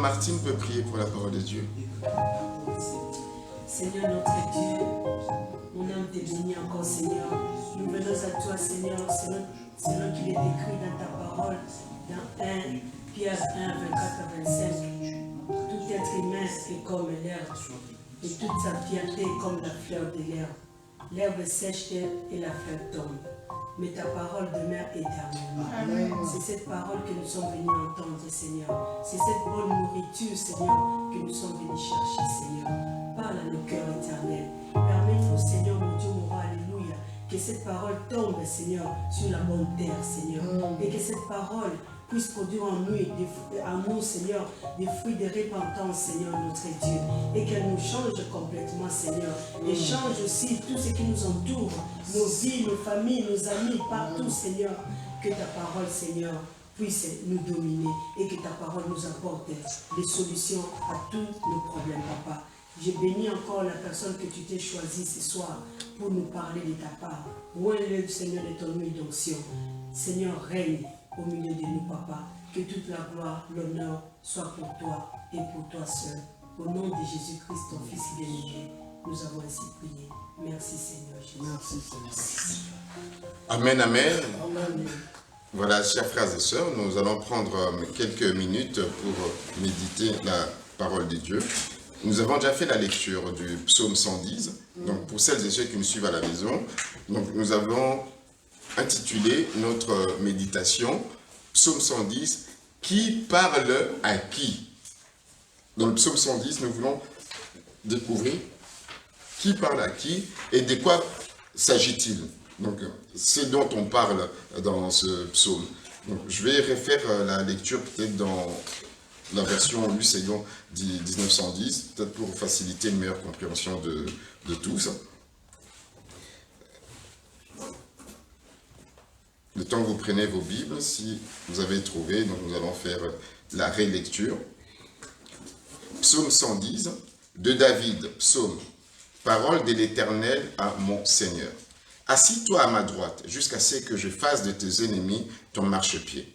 Martine peut prier pour la parole de Dieu. Seigneur notre Dieu, mon âme te bénit encore, Seigneur. Nous venons à toi, Seigneur, selon qu'il est écrit dans ta parole, dans 1 Pierre 1, 24 à 25. Tout être humain est comme l'herbe, et toute sa fierté est comme la fleur de l'herbe. L'herbe sèche et la fleur tombe, mais ta parole demeure éternellement. C'est cette parole que nous sommes venus entendre, Seigneur. C'est cette bonne nourriture, Seigneur, que nous sommes venus chercher, Seigneur. Parle à nos cœurs éternels. Permets-nous, Seigneur, mon Dieu, mon roi, alléluia, que cette parole tombe, Seigneur, sur la bonne terre, Seigneur. Et que cette parole puisse produire en nous, Seigneur, des fruits de repentance, Seigneur, notre Dieu. Et qu'elle nous change complètement, Seigneur. Et change aussi tout ce qui nous entoure, nos vies, nos familles, nos amis, partout, Seigneur. Que ta parole, Seigneur, puisse nous dominer et que ta parole nous apporte des solutions à tous nos problèmes, Papa. Je bénis encore la personne que tu t'es choisie ce soir pour nous parler de ta part. Loin-le, Seigneur, de ton huile d'onction. Seigneur, règne au milieu de nous, Papa. Que toute la gloire, l'honneur soit pour toi et pour toi seul. Au nom de Jésus-Christ, ton Fils bien-aimé, nous avons ainsi prié. Merci, Seigneur Jésus. Merci, Seigneur. Amen, amen. Amen. Voilà, chers frères et sœurs, nous allons prendre quelques minutes pour méditer la parole de Dieu. Nous avons déjà fait la lecture du psaume 110. Donc, pour celles et ceux qui nous suivent à la maison, donc, nous avons intitulé notre méditation psaume 110, qui parle à qui? Dans le psaume 110, nous voulons découvrir qui parle à qui et de quoi s'agit-il. Donc, c'est dont on parle dans ce psaume. Donc, je vais refaire la lecture peut-être dans la version Luc-Séguin 1910, peut-être pour faciliter une meilleure compréhension de tous. Le temps que vous prenez vos Bibles, si vous avez trouvé, donc nous allons faire la relecture. Psaume 110, de David, psaume. Parole de l'Éternel à mon Seigneur. Assis-toi à ma droite, jusqu'à ce que je fasse de tes ennemis ton marchepied.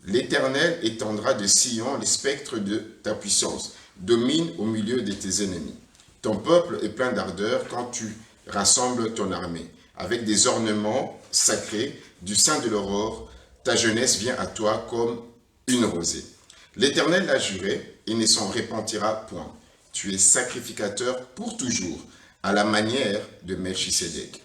L'Éternel étendra de Sion les spectres de ta puissance, domine au milieu de tes ennemis. Ton peuple est plein d'ardeur quand tu rassembles ton armée, avec des ornements sacrés du sein de l'aurore, ta jeunesse vient à toi comme une rosée. L'Éternel l'a juré, il ne s'en repentira point. Tu es sacrificateur pour toujours, à la manière de Melchisédek.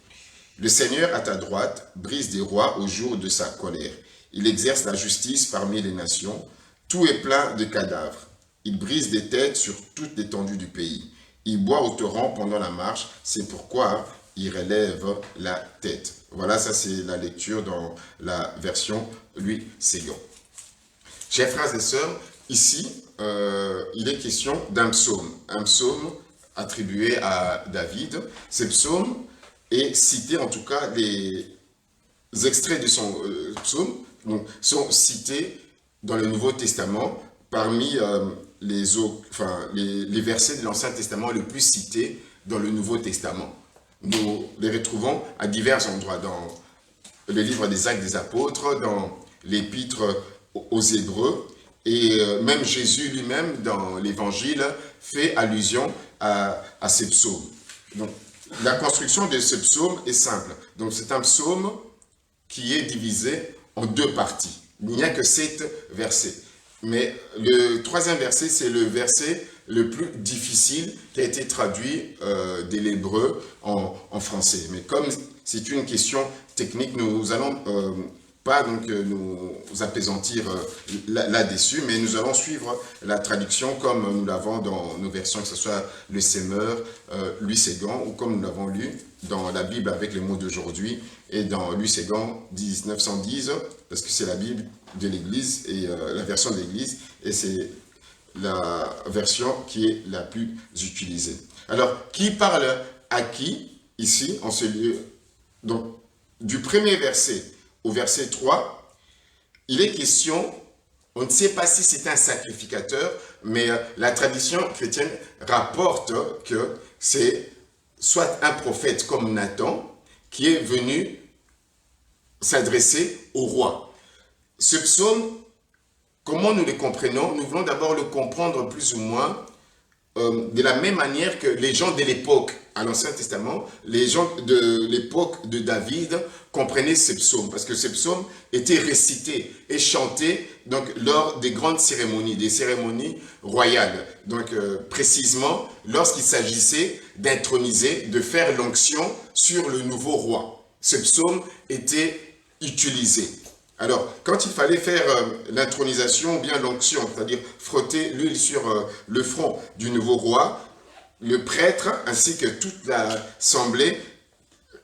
Le Seigneur à ta droite brise des rois au jour de sa colère. Il exerce la justice parmi les nations. Tout est plein de cadavres. Il brise des têtes sur toute l'étendue du pays. Il boit au torrent pendant la marche. C'est pourquoi il relève la tête. Voilà, ça c'est la lecture dans la version Luc-Séguin. Chers frères et sœurs, ici, il est question d'un psaume. Un psaume attribué à David. Ce psaume est cité, en tout cas, les extraits de son psaume donc, sont cités dans le Nouveau Testament parmi les versets de l'Ancien Testament les plus cités dans le Nouveau Testament. Nous les retrouvons à divers endroits, dans le livre des Actes des Apôtres, dans l'Épître aux Hébreux, et même Jésus lui-même, dans l'Évangile, fait allusion à ces psaumes. Donc, la construction de ce psaume est simple. Donc, c'est un psaume qui est divisé en 2 parties. Il n'y a que 7 versets. Mais le 3e verset, c'est le verset le plus difficile qui a été traduit de l'hébreu en français. Mais comme c'est une question technique, nous allons pas donc nous apaisantir là-dessus, mais nous allons suivre la traduction comme nous l'avons dans nos versions, que ce soit le Semeur, Louis Ségan, ou comme nous l'avons lu dans la Bible avec les mots d'aujourd'hui, et dans Louis Ségan 1910, parce que c'est la Bible de l'Église, et la version de l'Église, et c'est la version qui est la plus utilisée. Alors, qui parle à qui, ici, en ce lieu? Donc, du premier verset au verset 3, il est question, on ne sait pas si c'est un sacrificateur, mais la tradition chrétienne rapporte que c'est soit un prophète comme Nathan qui est venu s'adresser au roi. Ce psaume, comment nous le comprenons? Nous voulons d'abord le comprendre plus ou moins de la même manière que les gens de l'époque, à l'Ancien Testament, les gens de l'époque de David comprenaient ces psaumes, parce que ces psaumes étaient récités et chantés donc, lors des grandes cérémonies, des cérémonies royales. Donc précisément, lorsqu'il s'agissait d'introniser, de faire l'onction sur le nouveau roi. Ce psaume était utilisé. Alors, quand il fallait faire l'intronisation ou bien l'onction, c'est-à-dire frotter l'huile sur le front du nouveau roi, le prêtre ainsi que toute l'assemblée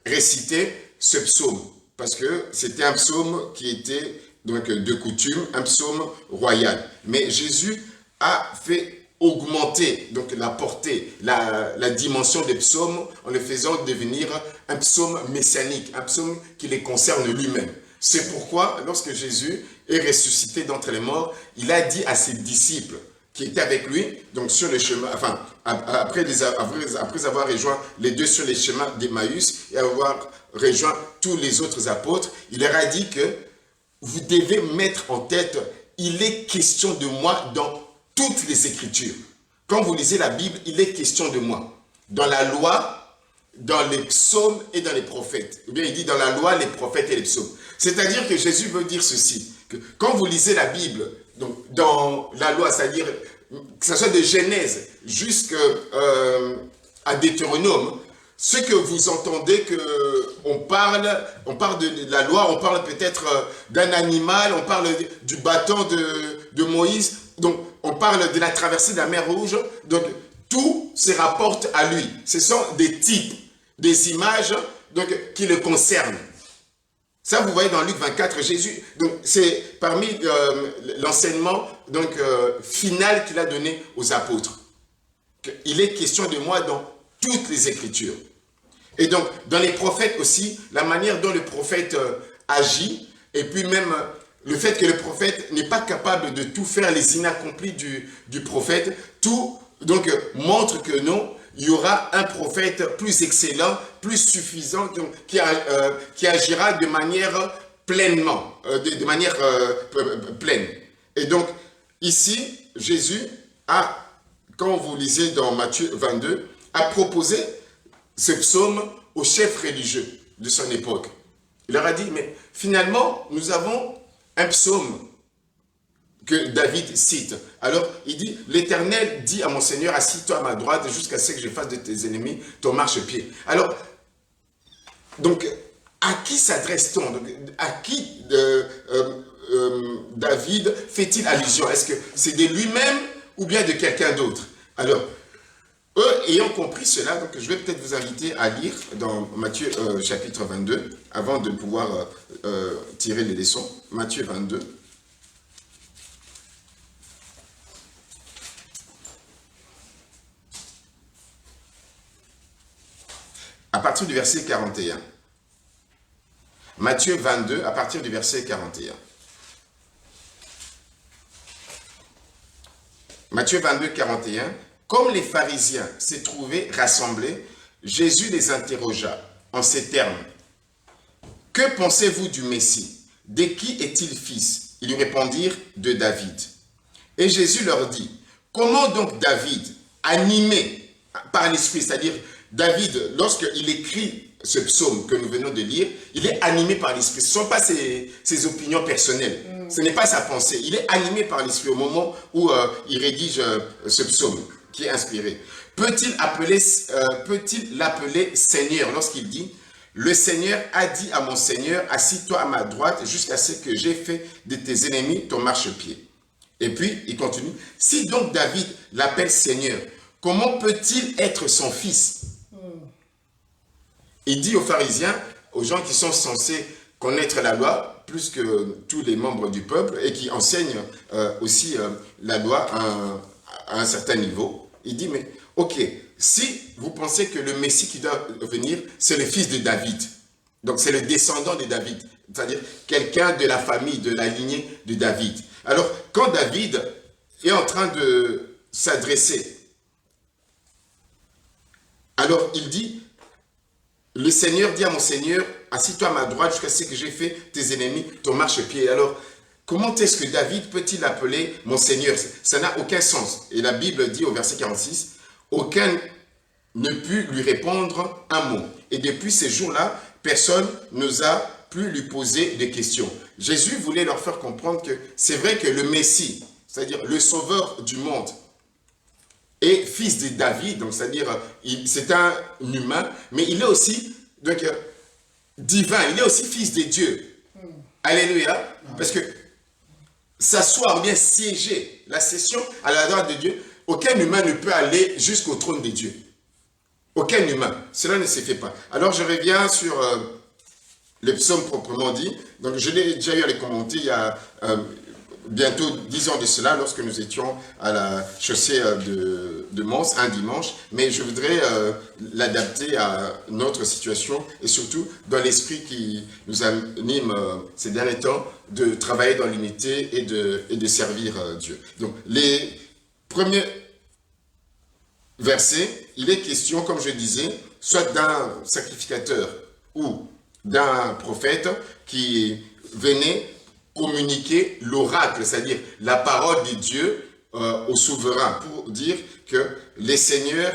récitait ce psaume, parce que c'était un psaume qui était donc de coutume, un psaume royal. Mais Jésus a fait augmenter donc la portée, la dimension des psaumes en le faisant devenir un psaume messianique, un psaume qui les concerne lui-même. C'est pourquoi, lorsque Jésus est ressuscité d'entre les morts, il a dit à ses disciples qui étaient avec lui, donc sur le chemin, enfin, après avoir rejoint les 2 sur les chemins d'Emmaüs et avoir rejoint tous les autres apôtres, il leur a dit que vous devez mettre en tête, il est question de moi dans toutes les Écritures. Quand vous lisez la Bible, il est question de moi. Dans la loi, dans les psaumes et dans les prophètes. Ou bien il dit dans la loi, les prophètes et les psaumes. C'est-à-dire que Jésus veut dire ceci, que quand vous lisez la Bible, donc dans la loi, c'est-à-dire que ce soit de Genèse jusqu'à Deutéronome, ce que vous entendez on parle de la loi, on parle peut-être d'un animal, on parle du bâton de Moïse, donc on parle de la traversée de la mer Rouge, donc tout se rapporte à lui. Ce sont des types, des images donc, qui le concernent. Ça, vous voyez dans Luc 24, Jésus, donc c'est parmi l'enseignement final qu'il a donné aux apôtres. Il est question de moi dans toutes les Écritures. Et donc, dans les prophètes aussi, la manière dont le prophète agit, et puis même le fait que le prophète n'est pas capable de tout faire, les inaccomplis du prophète, tout donc montre que non, il y aura un prophète plus excellent, plus suffisant, donc, qui agira de manière pleinement, de manière pleine. Et donc, ici, Jésus a, quand vous lisez dans Matthieu 22, a proposé ce psaume aux chefs religieux de son époque. Il leur a dit, mais finalement, nous avons un psaume que David cite. Alors, il dit, l'Éternel dit à mon Seigneur, assis-toi à ma droite jusqu'à ce que je fasse de tes ennemis ton marchepied. Alors, donc, à qui s'adresse-t-on? À qui David fait-il allusion? Est-ce que c'est de lui-même ou bien de quelqu'un d'autre? Alors, eux, ayant compris cela, donc je vais peut-être vous inviter à lire dans Matthieu chapitre 22, avant de pouvoir tirer les leçons. Matthieu 22. À partir du verset 41. Matthieu 22, à partir du verset 41. Matthieu 22, 41. Comme les pharisiens s'étaient trouvés rassemblés, Jésus les interrogea en ces termes. Que pensez-vous du Messie? De qui est-il fils? Ils lui répondirent, de David. Et Jésus leur dit, comment donc David, animé par l'Esprit, c'est-à-dire David, lorsqu'il écrit ce psaume que nous venons de lire, il est animé par l'Esprit. Ce ne sont pas ses opinions personnelles, ce n'est pas sa pensée. Il est animé par l'Esprit au moment où il rédige ce psaume qui est inspiré. Peut-il l'appeler Seigneur lorsqu'il dit, le Seigneur a dit à mon Seigneur, assis-toi à ma droite jusqu'à ce que j'ai fait de tes ennemis ton marchepied. Et puis, il continue, si donc David l'appelle Seigneur, comment peut-il être son fils? Il dit aux pharisiens, aux gens qui sont censés connaître la loi, plus que tous les membres du peuple, et qui enseignent aussi la loi à un certain niveau, il dit, mais ok, si vous pensez que le Messie qui doit venir, c'est le fils de David, donc c'est le descendant de David, c'est-à-dire quelqu'un de la famille, de la lignée de David. Alors, quand David est en train de s'adresser, alors il dit, le Seigneur dit à mon Seigneur, assis-toi à ma droite jusqu'à ce que j'ai fait tes ennemis ton marchepied. Alors, comment est-ce que David peut-il appeler mon Seigneur? Ça n'a aucun sens. Et la Bible dit au verset 46, aucun ne put lui répondre un mot. Et depuis ces jours-là, personne n'osa plus lui poser de questions. Jésus voulait leur faire comprendre que c'est vrai que le Messie, c'est-à-dire le sauveur du monde, est fils de David, donc c'est-à-dire c'est un humain, mais il est aussi donc, divin, il est aussi fils de Dieu. Alléluia. Parce que s'asseoir ou bien siéger, la session à la droite de Dieu, aucun humain ne peut aller jusqu'au trône de Dieu. Aucun humain. Cela ne se fait pas. Alors je reviens sur le psaume proprement dit. Donc je l'ai déjà eu à les commenter il y a bientôt 10 ans de cela, lorsque nous étions à la chaussée de Mons, un dimanche. Mais je voudrais l'adapter à notre situation et surtout dans l'esprit qui nous anime ces derniers temps de travailler dans l'unité et de servir Dieu. Donc les premiers versets, il est question, comme je disais, soit d'un sacrificateur ou d'un prophète qui venait communiquer l'oracle, c'est-à-dire la parole de Dieu au souverain, pour dire que les seigneurs,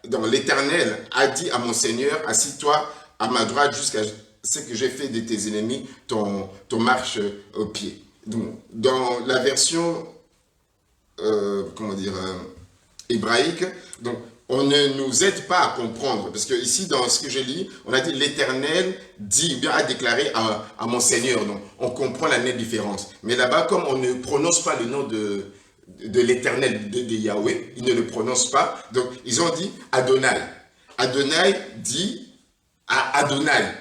dans l'Éternel, a dit à mon Seigneur, assis-toi à ma droite jusqu'à ce que j'ai fait de tes ennemis ton marche au pied. Donc, dans la version hébraïque, donc on ne nous aide pas à comprendre, parce que ici dans ce que je lis, on a dit l'Éternel dit, bien a déclaré à mon Seigneur, donc on comprend la nette différence. Mais là-bas, comme on ne prononce pas le nom de l'Éternel, de Yahweh, ils ne le prononcent pas, donc ils ont dit Adonai. Adonai dit à Adonai,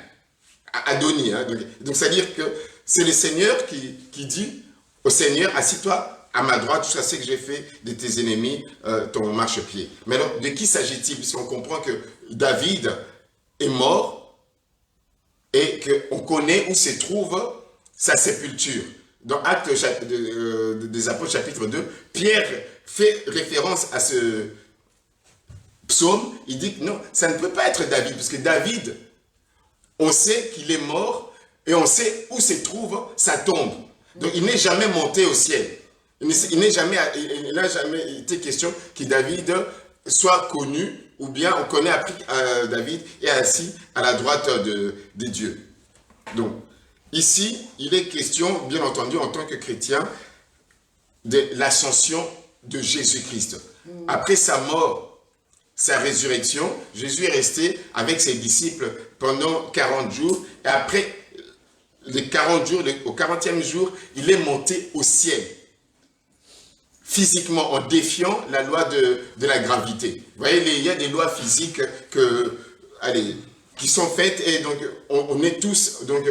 à Adoni, hein, donc c'est-à-dire que c'est le Seigneur qui dit au Seigneur, assis-toi à ma droite, jusqu'à ce que j'ai fait de tes ennemis ton marchepied. Mais alors, de qui s'agit-il? Puisqu'on comprend que David est mort et qu'on connaît où se trouve sa sépulture. Dans Actes des Apôtres, chapitre 2, Pierre fait référence à ce psaume. Il dit que non, ça ne peut pas être David, parce que David, on sait qu'il est mort et on sait où se trouve sa tombe. Donc, il n'est jamais monté au ciel. Il n'a jamais été question que David soit connu, ou bien on connaît appris David est assis à la droite de Dieu. Donc, ici, il est question, bien entendu, en tant que chrétien, de l'ascension de Jésus-Christ. Après sa mort, sa résurrection, Jésus est resté avec ses disciples pendant 40 jours, et après les 40 jours, au 40e jour, il est monté au ciel. Physiquement, en défiant la loi de la gravité. Vous voyez, il y a des lois physiques qui sont faites et donc on est tous donc,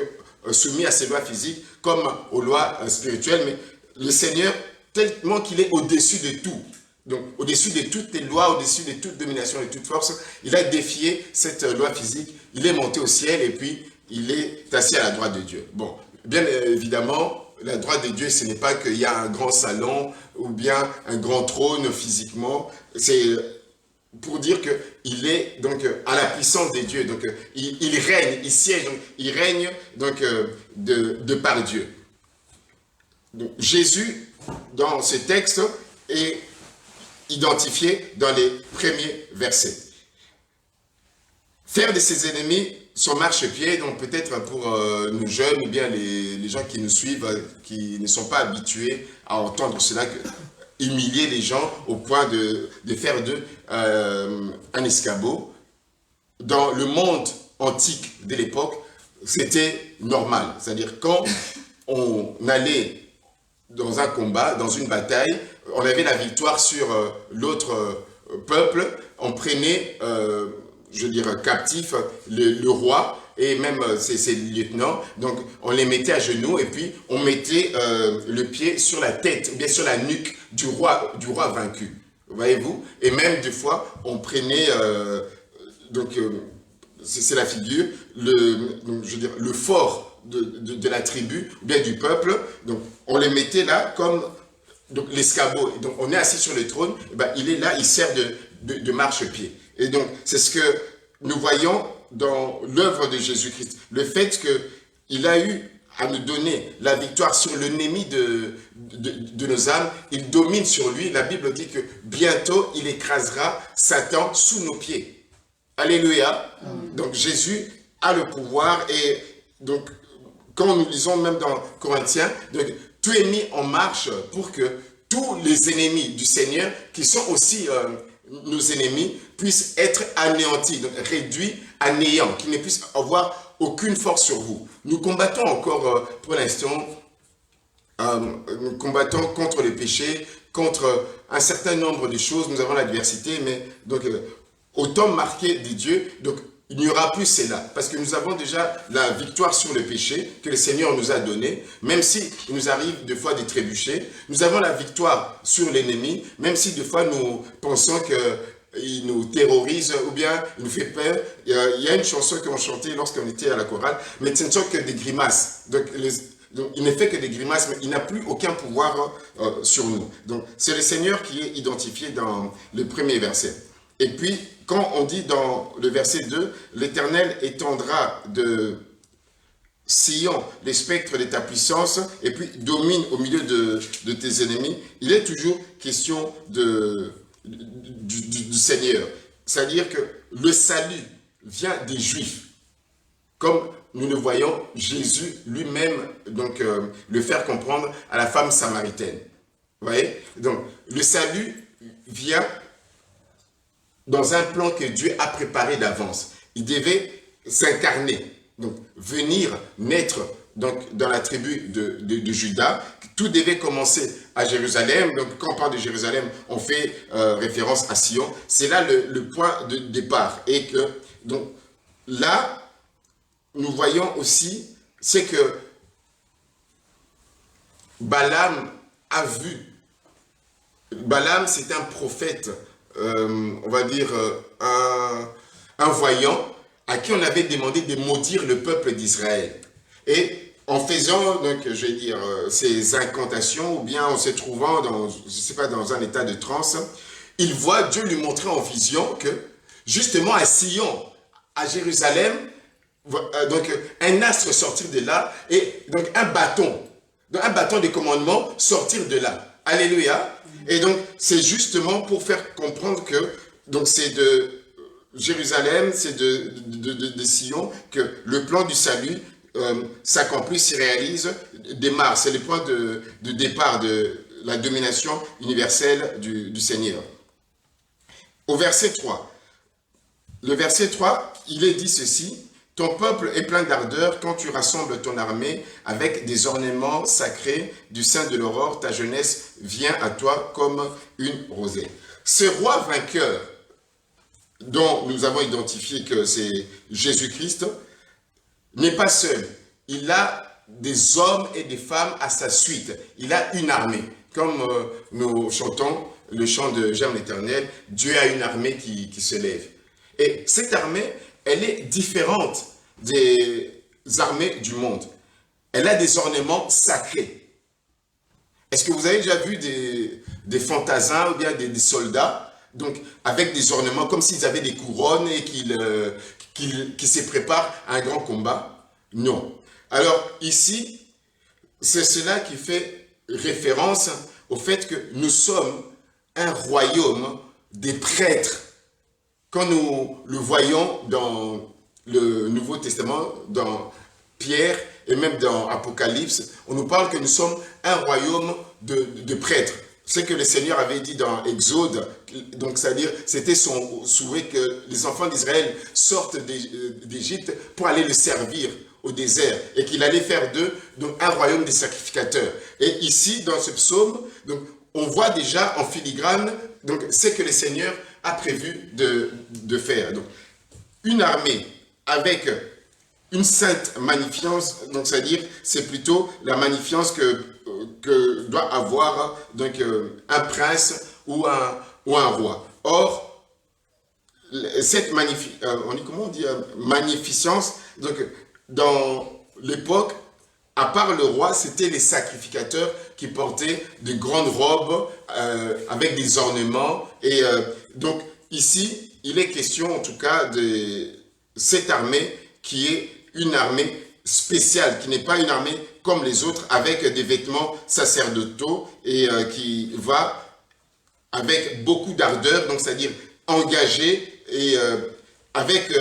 soumis à ces lois physiques comme aux lois spirituelles, mais le Seigneur, tellement qu'il est au-dessus de tout, donc au-dessus de toutes les lois, au-dessus de toute domination, de toute force, il a défié cette loi physique, il est monté au ciel et puis il est assis à la droite de Dieu. Bon, bien évidemment, la droite de Dieu, ce n'est pas qu'il y a un grand salon ou bien un grand trône physiquement. C'est pour dire qu'il est donc à la puissance des dieux. Donc il règne, il siège, donc, il règne donc, de par Dieu. Donc, Jésus, dans ce texte, est identifié dans les premiers versets. Faire de ses ennemis son marchepied, donc peut-être pour nos jeunes ou bien les gens qui nous suivent, qui ne sont pas habitués à entendre cela, humilier les gens au point de faire d'eux un escabeau. Dans le monde antique de l'époque, c'était normal. C'est-à-dire quand on allait dans un combat, dans une bataille, on avait la victoire sur l'autre peuple, on prenait, je dirais, captif le roi et même ses lieutenants. Donc, on les mettait à genoux et puis on mettait le pied sur la tête, ou bien sur la nuque du roi vaincu. Voyez-vous? Et même des fois, on prenait, c'est la figure, le fort de la tribu, ou bien du peuple. Donc, on les mettait là comme l'escabeau. Donc, on est assis sur le trône, et ben, il est là, il sert de marchepied. Et donc, c'est ce que nous voyons dans l'œuvre de Jésus-Christ. Le fait qu'il a eu à nous donner la victoire sur l'ennemi de nos âmes, il domine sur lui. La Bible dit que bientôt, il écrasera Satan sous nos pieds. Alléluia. Donc, Jésus a le pouvoir et donc, quand nous lisons même dans Corinthiens, donc, tout est mis en marche pour que tous les ennemis du Seigneur, qui sont aussi nos ennemis, puissent être anéantis, donc réduits à néant, qu'ils ne puissent avoir aucune force sur vous. Nous combattons encore pour l'instant, nous combattons contre le péché, contre un certain nombre de choses, nous avons l'adversité, mais donc au temps marqué de Dieu, donc il n'y aura plus cela, parce que nous avons déjà la victoire sur le péché que le Seigneur nous a donné, même si il nous arrive des fois de trébucher. Nous avons la victoire sur l'ennemi, même si des fois nous pensons qu'il nous terrorise ou bien il nous fait peur. Il y a une chanson qu'on chantait lorsqu'on était à la chorale, mais ce ne sont que des grimaces. Donc, il ne fait que des grimaces, mais il n'a plus aucun pouvoir sur nous. Donc, c'est le Seigneur qui est identifié dans le premier verset. Et puis, quand on dit dans le verset 2, « L'Éternel étendra de Sion les spectres de ta puissance, et puis domine au milieu de tes ennemis », il est toujours question du Seigneur. C'est-à-dire que le salut vient des Juifs, comme nous le voyons Jésus lui-même donc le faire comprendre à la femme samaritaine. Vous voyez? Donc, le salut vient dans un plan que Dieu a préparé d'avance. Il devait s'incarner, donc venir naître donc, dans la tribu de Juda. Tout devait commencer à Jérusalem. Donc quand on parle de Jérusalem, on fait référence à Sion. C'est là le point de départ. Et que donc là, nous voyons aussi, c'est que Balaam a vu. Balaam, c'est un prophète, on va dire un voyant à qui on avait demandé de maudire le peuple d'Israël. Et en faisant, donc, je vais dire, ces incantations, ou bien en se trouvant dans, je sais pas, dans un état de transe, il voit Dieu lui montrer en vision que, justement, à Sion, à Jérusalem, donc, un astre sortir de là, et donc un bâton de commandement sortir de là. Alléluia. Et donc, c'est justement pour faire comprendre que, donc, c'est de Jérusalem, c'est de Sion, que le plan du salut s'accomplit, se réalise, démarre. C'est le point de départ de la domination universelle du Seigneur. Au verset 3, le verset 3, il est dit ceci: « Ton peuple est plein d'ardeur quand tu rassembles ton armée avec des ornements sacrés du sein de l'aurore, ta jeunesse vient à toi comme une rosée. » Ce roi vainqueur, dont nous avons identifié que c'est Jésus-Christ, n'est pas seul. Il a des hommes et des femmes à sa suite. Il a une armée. Comme nous chantons le chant de J'aime l'Éternel, Dieu a une armée qui se lève. Et cette armée, elle est différente des armées du monde. Elle a des ornements sacrés. Est-ce que vous avez déjà vu des fantassins ou bien des soldats, donc avec des ornements comme s'ils avaient des couronnes et qu'ils se préparent à un grand combat? Non. Alors ici, c'est cela qui fait référence au fait que nous sommes un royaume des prêtres. Quand nous le voyons dans le Nouveau Testament, dans Pierre et même dans Apocalypse, on nous parle que nous sommes un royaume de prêtres. Ce que le Seigneur avait dit dans Exode, donc c'est-à-dire c'était son souhait que les enfants d'Israël sortent d'Égypte pour aller le servir au désert et qu'il allait faire d'eux donc un royaume des sacrificateurs. Et ici, dans ce psaume, donc, on voit déjà en filigrane donc, ce que le Seigneur a prévu de faire. Donc, une armée avec une sainte magnificence, donc c'est-à-dire c'est plutôt la magnificence que doit avoir donc, un prince ou un roi. Or, cette magnificence, donc, dans l'époque, à part le roi, c'était les sacrificateurs qui portaient de grandes robes avec des ornements. Et donc ici, il est question en tout cas de cette armée qui est une armée spéciale, qui n'est pas une armée comme les autres avec des vêtements sacerdotaux et qui va avec beaucoup d'ardeur, donc c'est-à-dire engagée et avec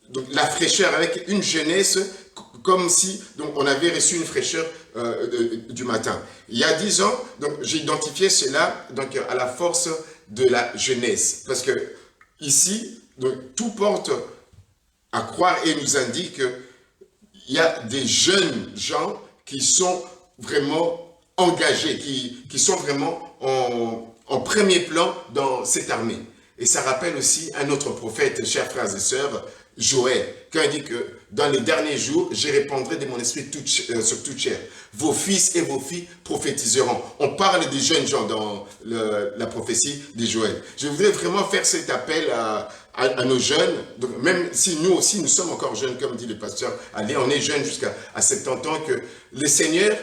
donc, la fraîcheur, avec une jeunesse comme si donc, on avait reçu une fraîcheur du matin. Il y a 10 ans, j'ai identifié cela donc, à la force de la jeunesse. Parce que ici, donc, tout porte à croire et nous indique qu'il y a des jeunes gens qui sont vraiment engagés, qui sont vraiment en premier plan dans cette armée. Et ça rappelle aussi un autre prophète, chers frères et sœurs, Joël, quand il dit que dans les derniers jours, je répandrai de mon esprit sur toute chair. Vos fils et vos filles prophétiseront. On parle des jeunes gens dans la prophétie de Joël. Je voudrais vraiment faire cet appel à nos jeunes, donc même si nous aussi, nous sommes encore jeunes, comme dit le pasteur Ali, on est jeunes jusqu'à 70 ans, que le Seigneur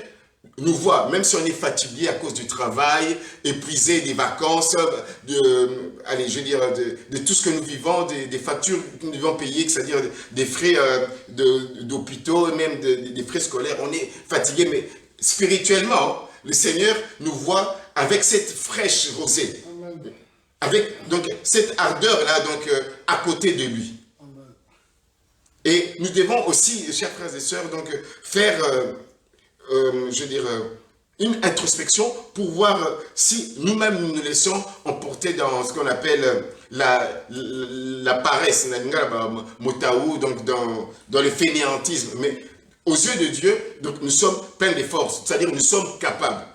nous voit, même si on est fatigué à cause du travail, épuisé des vacances, de tout ce que nous vivons, des factures que nous devons payer, c'est-à-dire des frais d'hôpitaux, même des frais scolaires, on est fatigué, mais spirituellement, le Seigneur nous voit avec cette fraîche rosée, avec donc cette ardeur-là donc à côté de lui. Et nous devons aussi, chers frères et sœurs, donc faire une introspection pour voir si nous-mêmes nous laissons emporter dans ce qu'on appelle la paresse, donc dans le fainéantisme. Mais aux yeux de Dieu, donc, nous sommes pleins de force, c'est-à-dire nous sommes capables.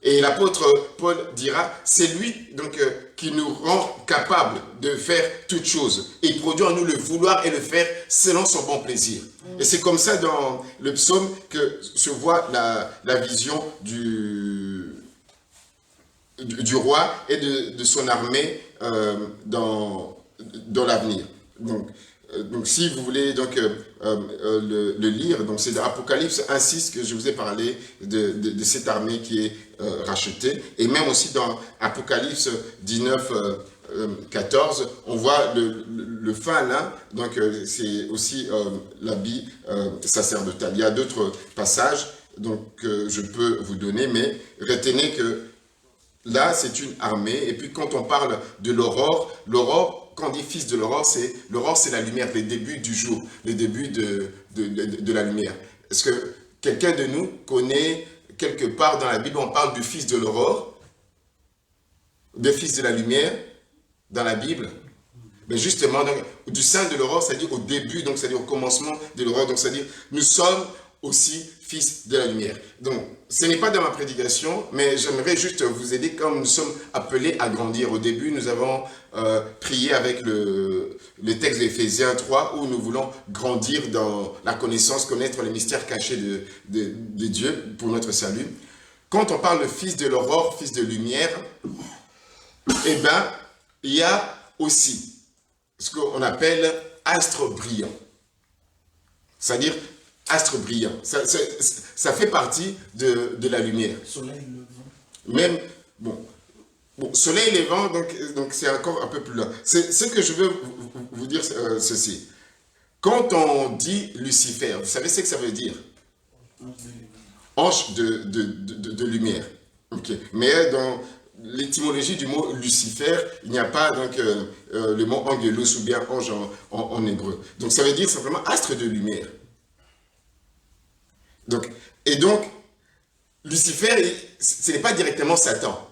Et l'apôtre Paul dira, c'est lui donc, qui nous rend capables de faire toutes choses. Et il produit en nous le vouloir et le faire selon son bon plaisir. Et c'est comme ça dans le psaume que se voit la vision du roi et de son armée dans l'avenir. Donc, si vous voulez donc, le lire, donc c'est Apocalypse 1:6 que je vous ai parlé de cette armée qui est rachetée. Et même aussi dans Apocalypse 19:14, on voit le fin là, donc c'est aussi l'habit sacerdotal. Il y a d'autres passages donc, que je peux vous donner, mais retenez que là, c'est une armée. Et puis quand on parle de l'aurore, quand on dit fils de l'aurore, c'est la lumière, le début du jour, le début de la lumière. Est-ce que quelqu'un de nous connaît quelque part dans la Bible, on parle du fils de l'aurore, du fils de la lumière, dans la Bible? Mais justement, donc, du sein de l'aurore, c'est-à-dire au début, donc c'est-à-dire au commencement de l'aurore, donc c'est-à-dire nous sommes aussi fils de la lumière. Donc, ce n'est pas dans ma prédication, mais j'aimerais juste vous aider comme nous sommes appelés à grandir. Au début, nous avons prié avec le texte d'Éphésiens 3 où nous voulons grandir dans la connaissance, connaître les mystères cachés de Dieu pour notre salut. Quand on parle de fils de l'aurore, fils de lumière, eh bien, il y a aussi ce qu'on appelle astre brillant. C'est-à-dire astre brillant. Ça fait partie de la lumière. Soleil levant. Même, bon, soleil levant, donc c'est encore un peu plus loin. C'est ce que je veux vous dire ceci. Quand on dit Lucifer, vous savez ce que ça veut dire? Ange de lumière. Okay. Mais dans l'étymologie du mot Lucifer, il n'y a pas donc le mot angelos ou bien ange en hébreu. Donc ça veut dire simplement astre de lumière. Donc, et donc, Lucifer, ce n'est pas directement Satan.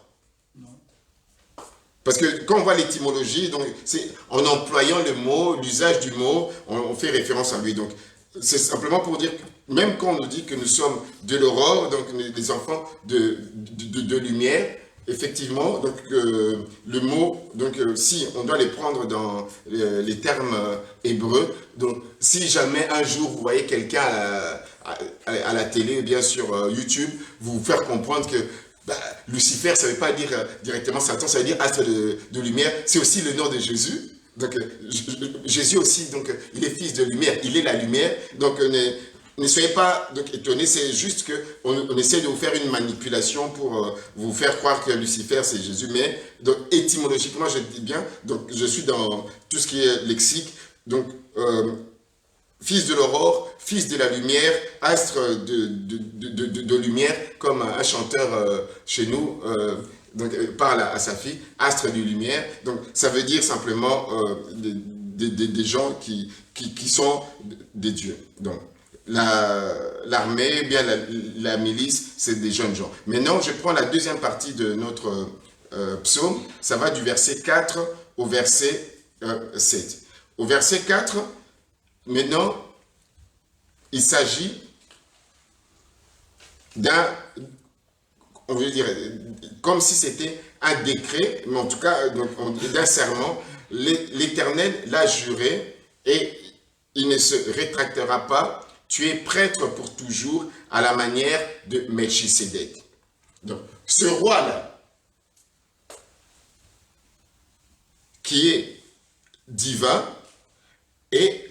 Parce que quand on voit l'étymologie, donc c'est en employant le mot, l'usage du mot, on fait référence à lui. Donc c'est simplement pour dire, même quand on nous dit que nous sommes de l'aurore, donc les enfants de lumière, effectivement, donc le mot, donc si on doit les prendre dans les termes hébreux, donc si jamais un jour vous voyez quelqu'un à la télé ou bien sur YouTube, vous faire comprendre que Lucifer, ça ne veut pas dire directement Satan, ça veut dire astre de lumière. C'est aussi le nom de Jésus. Donc, Jésus aussi, donc, il est fils de lumière, il est la lumière. Donc, ne soyez pas donc, étonnés, c'est juste qu'on essaie de vous faire une manipulation pour vous faire croire que Lucifer, c'est Jésus. Mais, donc, étymologiquement, je dis bien, donc, je suis dans tout ce qui est lexique. Donc, fils de l'aurore, fils de la lumière, astre de lumière, comme un chanteur chez nous donc, parle à sa fille, astre de lumière. Donc ça veut dire simplement des gens qui sont des dieux. Donc l'armée, bien la milice, c'est des jeunes gens. Maintenant, je prends la deuxième partie de notre psaume. Ça va du verset 4 au verset 7. Au verset 4, maintenant, il s'agit d'un, on veut dire, comme si c'était un décret, mais en tout cas, d'un serment. L'Éternel l'a juré et il ne se rétractera pas. Tu es prêtre pour toujours à la manière de Melchisédek. Donc, ce roi-là, qui est divin, et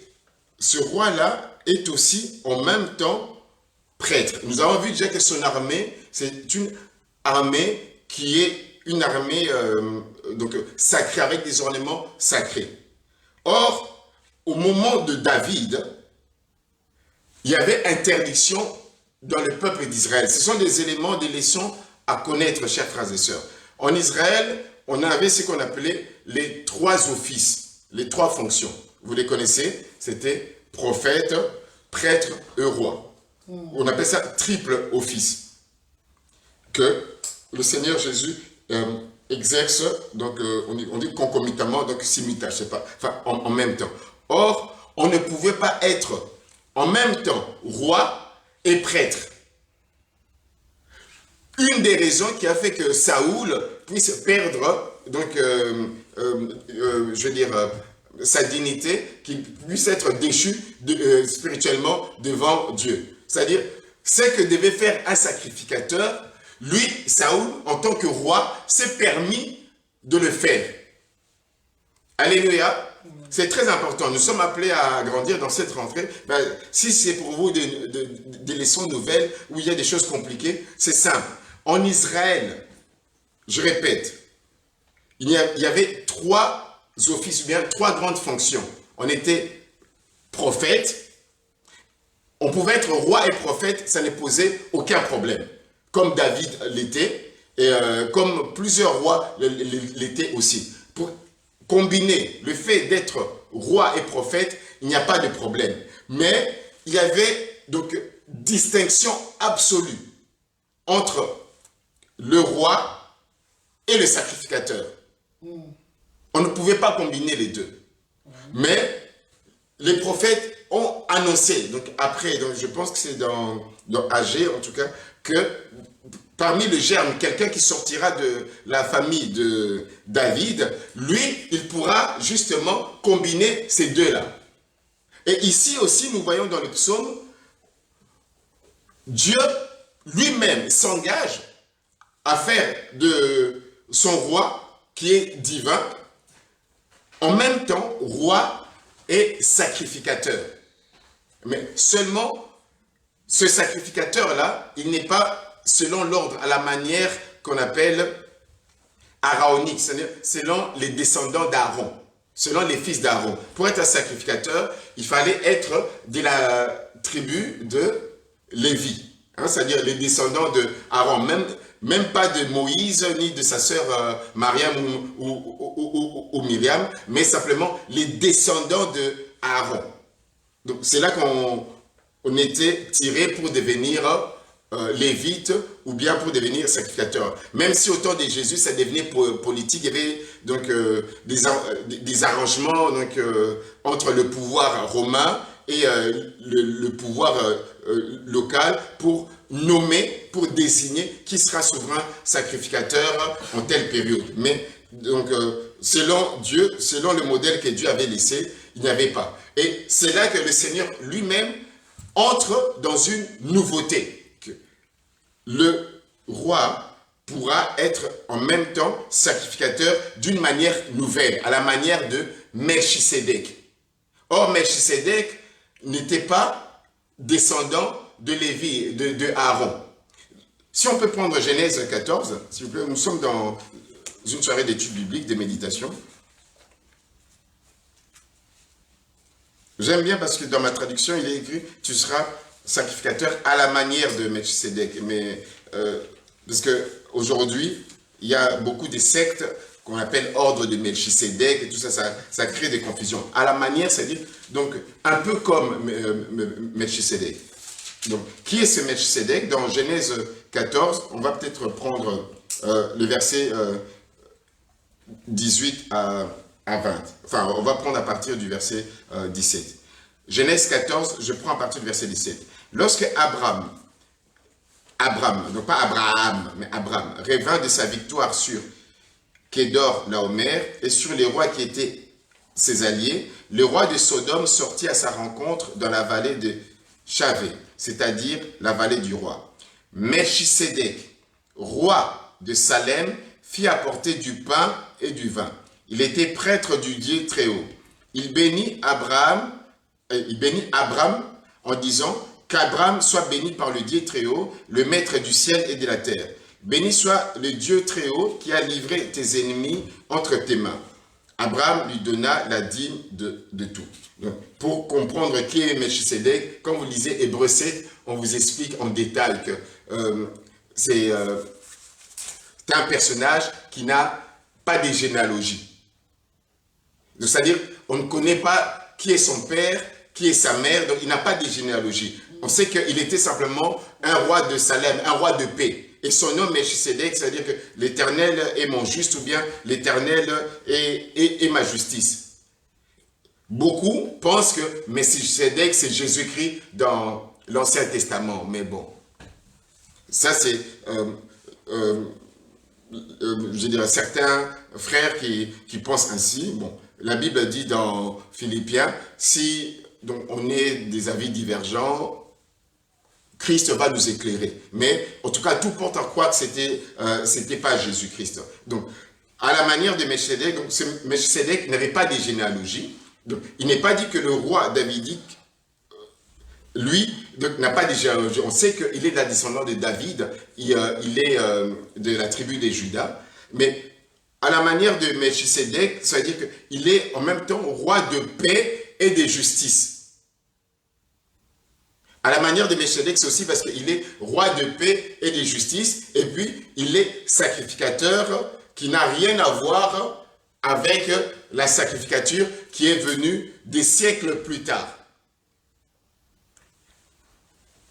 ce roi-là est aussi en même temps prêtre. Nous avons vu déjà que son armée, c'est une armée qui est une armée donc, sacrée, avec des ornements sacrés. Or, au moment de David, il y avait interdiction dans le peuple d'Israël. Ce sont des éléments, des leçons à connaître, chers frères et sœurs. En Israël, on avait ce qu'on appelait les 3 offices, les 3 fonctions. Vous les connaissez, c'était prophète, prêtre et roi. On appelle ça triple office. Que le Seigneur Jésus exerce, donc on dit concomitamment, donc simultanément, je sais pas, enfin en même temps. Or, on ne pouvait pas être en même temps roi et prêtre. Une des raisons qui a fait que Saoul puisse perdre, donc, je veux dire, sa dignité, qu'il puisse être déchu spirituellement devant Dieu. C'est-à-dire, ce que devait faire un sacrificateur, lui, Saoul, en tant que roi, s'est permis de le faire. Alléluia. C'est très important. Nous sommes appelés à grandir dans cette rentrée. Ben, si c'est pour vous des leçons nouvelles où il y a des choses compliquées, c'est simple. En Israël, je répète, il y avait 3 offices, ou bien 3 grandes fonctions. On était prophète, on pouvait être roi et prophète, ça ne posait aucun problème. Comme David l'était, et comme plusieurs rois l'étaient aussi. Pour combiner le fait d'être roi et prophète, il n'y a pas de problème. Mais il y avait donc distinction absolue entre le roi et le sacrificateur. On ne pouvait pas combiner les deux. Mais les prophètes ont annoncé, donc après, donc je pense que c'est dans Agé en tout cas, que parmi le germe, quelqu'un qui sortira de la famille de David, lui, il pourra justement combiner ces deux-là. Et ici aussi, nous voyons dans le psaume, Dieu lui-même s'engage à faire de son roi, qui est divin, en même temps roi et sacrificateur. Mais seulement ce sacrificateur-là, il n'est pas selon l'ordre, à la manière qu'on appelle araonique, c'est-à-dire selon les descendants d'Aaron, selon les fils d'Aaron. Pour être un sacrificateur, il fallait être de la tribu de Lévi, hein, c'est-à-dire les descendants d'Aaron, même pas de Moïse, ni de sa sœur Mariam ou Myriam, mais simplement les descendants d'Aaron. Donc c'est là qu'on était tiré pour devenir lévite ou bien pour devenir sacrificateur. Même si au temps de Jésus, ça devenait politique, il y avait donc des arrangements donc, entre le pouvoir romain et le pouvoir local pour nommer, pour désigner qui sera souverain sacrificateur en telle période. Mais donc, selon Dieu, selon le modèle que Dieu avait laissé, il n'y avait pas. Et c'est là que le Seigneur lui-même entre dans une nouveauté. Que le roi pourra être en même temps sacrificateur d'une manière nouvelle, à la manière de Melchisédek. Or, Melchisédek n'était pas descendant de Lévi, de Aaron. Si on peut prendre Genèse 14, s'il vous plaît, nous sommes dans une soirée d'études bibliques, de méditation. J'aime bien parce que dans ma traduction, il est écrit « Tu seras sacrificateur à la manière de Melchisédek ». Mais parce qu'aujourd'hui, il y a beaucoup de sectes qu'on appelle ordre de Melchisédek et tout ça, ça crée des confusions. À la manière, c'est-à-dire, donc, un peu comme Melchisédek. Donc, qui est ce Melchisédek? Dans Genèse 14, on va peut-être prendre le verset 18 à 20. Enfin, on va prendre à partir du verset 17. Genèse 14, je prends à partir du verset 17. Lorsque Abraham, donc pas Abraham, mais Abraham, revint de sa victoire sur Kédor Laomer et sur les rois qui étaient ses alliés, le roi de Sodome sortit à sa rencontre dans la vallée de Chavé, c'est-à-dire la vallée du roi. Melchisédek, roi de Salem, fit apporter du pain et du vin. Il était prêtre du Dieu très haut. Il bénit Abraham en disant qu'Abraham soit béni par le Dieu très haut, le maître du ciel et de la terre. Béni soit le Dieu très haut qui a livré tes ennemis entre tes mains. Abraham lui donna la dîme de tout. Donc, pour comprendre qui est Melchisédek, quand vous lisez Hébreux 7, on vous explique en détail que c'est un personnage qui n'a pas de généalogie. C'est-à-dire, on ne connaît pas qui est son père, qui est sa mère, donc il n'a pas de généalogie. On sait qu'il était simplement un roi de Salem, un roi de paix. Et son nom Melchisédek, c'est-à-dire que l'Éternel est mon juste, ou bien l'Éternel est ma justice. Beaucoup pensent que Melchisédek, c'est Jésus-Christ dans l'Ancien Testament, mais bon, ça c'est, je dirais, certains frères qui pensent ainsi. Bon, la Bible dit dans Philippiens, si donc, on est des avis divergents, Christ va nous éclairer. Mais en tout cas, tout porte à croire que c'était pas Jésus-Christ. Donc, à la manière de Melchisédek, donc Melchisédek n'avait pas de généalogie. Donc, il n'est pas dit que le roi davidique, lui, n'a pas de généalogie. On sait qu'il est de la descendance de David, il est de la tribu des Judas. Mais à la manière de Melchisédek, ça veut dire qu'il est en même temps roi de paix et de justice. À la manière de Melchisédek, c'est aussi parce qu'il est roi de paix et de justice, et puis il est sacrificateur qui n'a rien à voir avec la sacrificature qui est venue des siècles plus tard.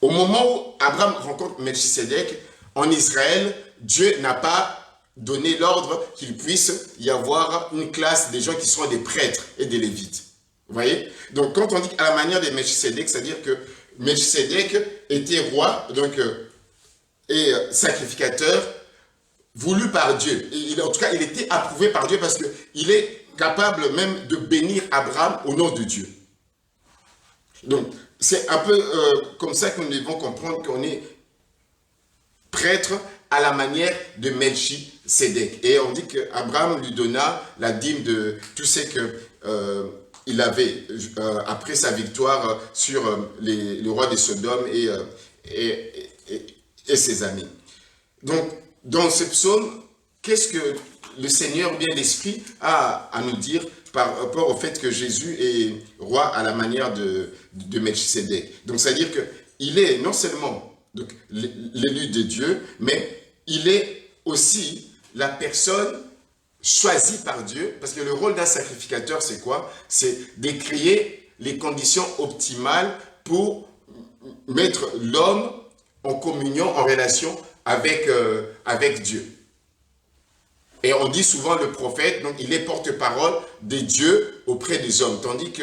Au moment où Abraham rencontre Melchisédek, en Israël, Dieu n'a pas donné l'ordre qu'il puisse y avoir une classe des gens qui seront des prêtres et des lévites. Vous voyez? Donc quand on dit à la manière de Melchisédek, c'est-à-dire que Melchisédek était roi, donc, et sacrificateur, voulu par Dieu. Et en tout cas, il était approuvé par Dieu parce qu'il est capable même de bénir Abraham au nom de Dieu. Donc, c'est un peu comme ça que nous devons comprendre qu'on est prêtre à la manière de Melchisédek. Et on dit qu'Abraham lui donna la dîme de tout ce que il avait, après sa victoire sur le roi de Sodome et ses amis. Donc, dans ce psaume, qu'est-ce que le Seigneur, ou bien l'Esprit, a à nous dire par rapport au fait que Jésus est roi à la manière de Melchisédek? Donc, c'est-à-dire qu'il est non seulement l'élu de Dieu, mais il est aussi la personne choisie par Dieu, parce que le rôle d'un sacrificateur, c'est quoi? C'est de créer les conditions optimales pour mettre l'homme en communion, en relation avec Dieu. Et on dit souvent le prophète, donc il est porte-parole de Dieu auprès des hommes, tandis que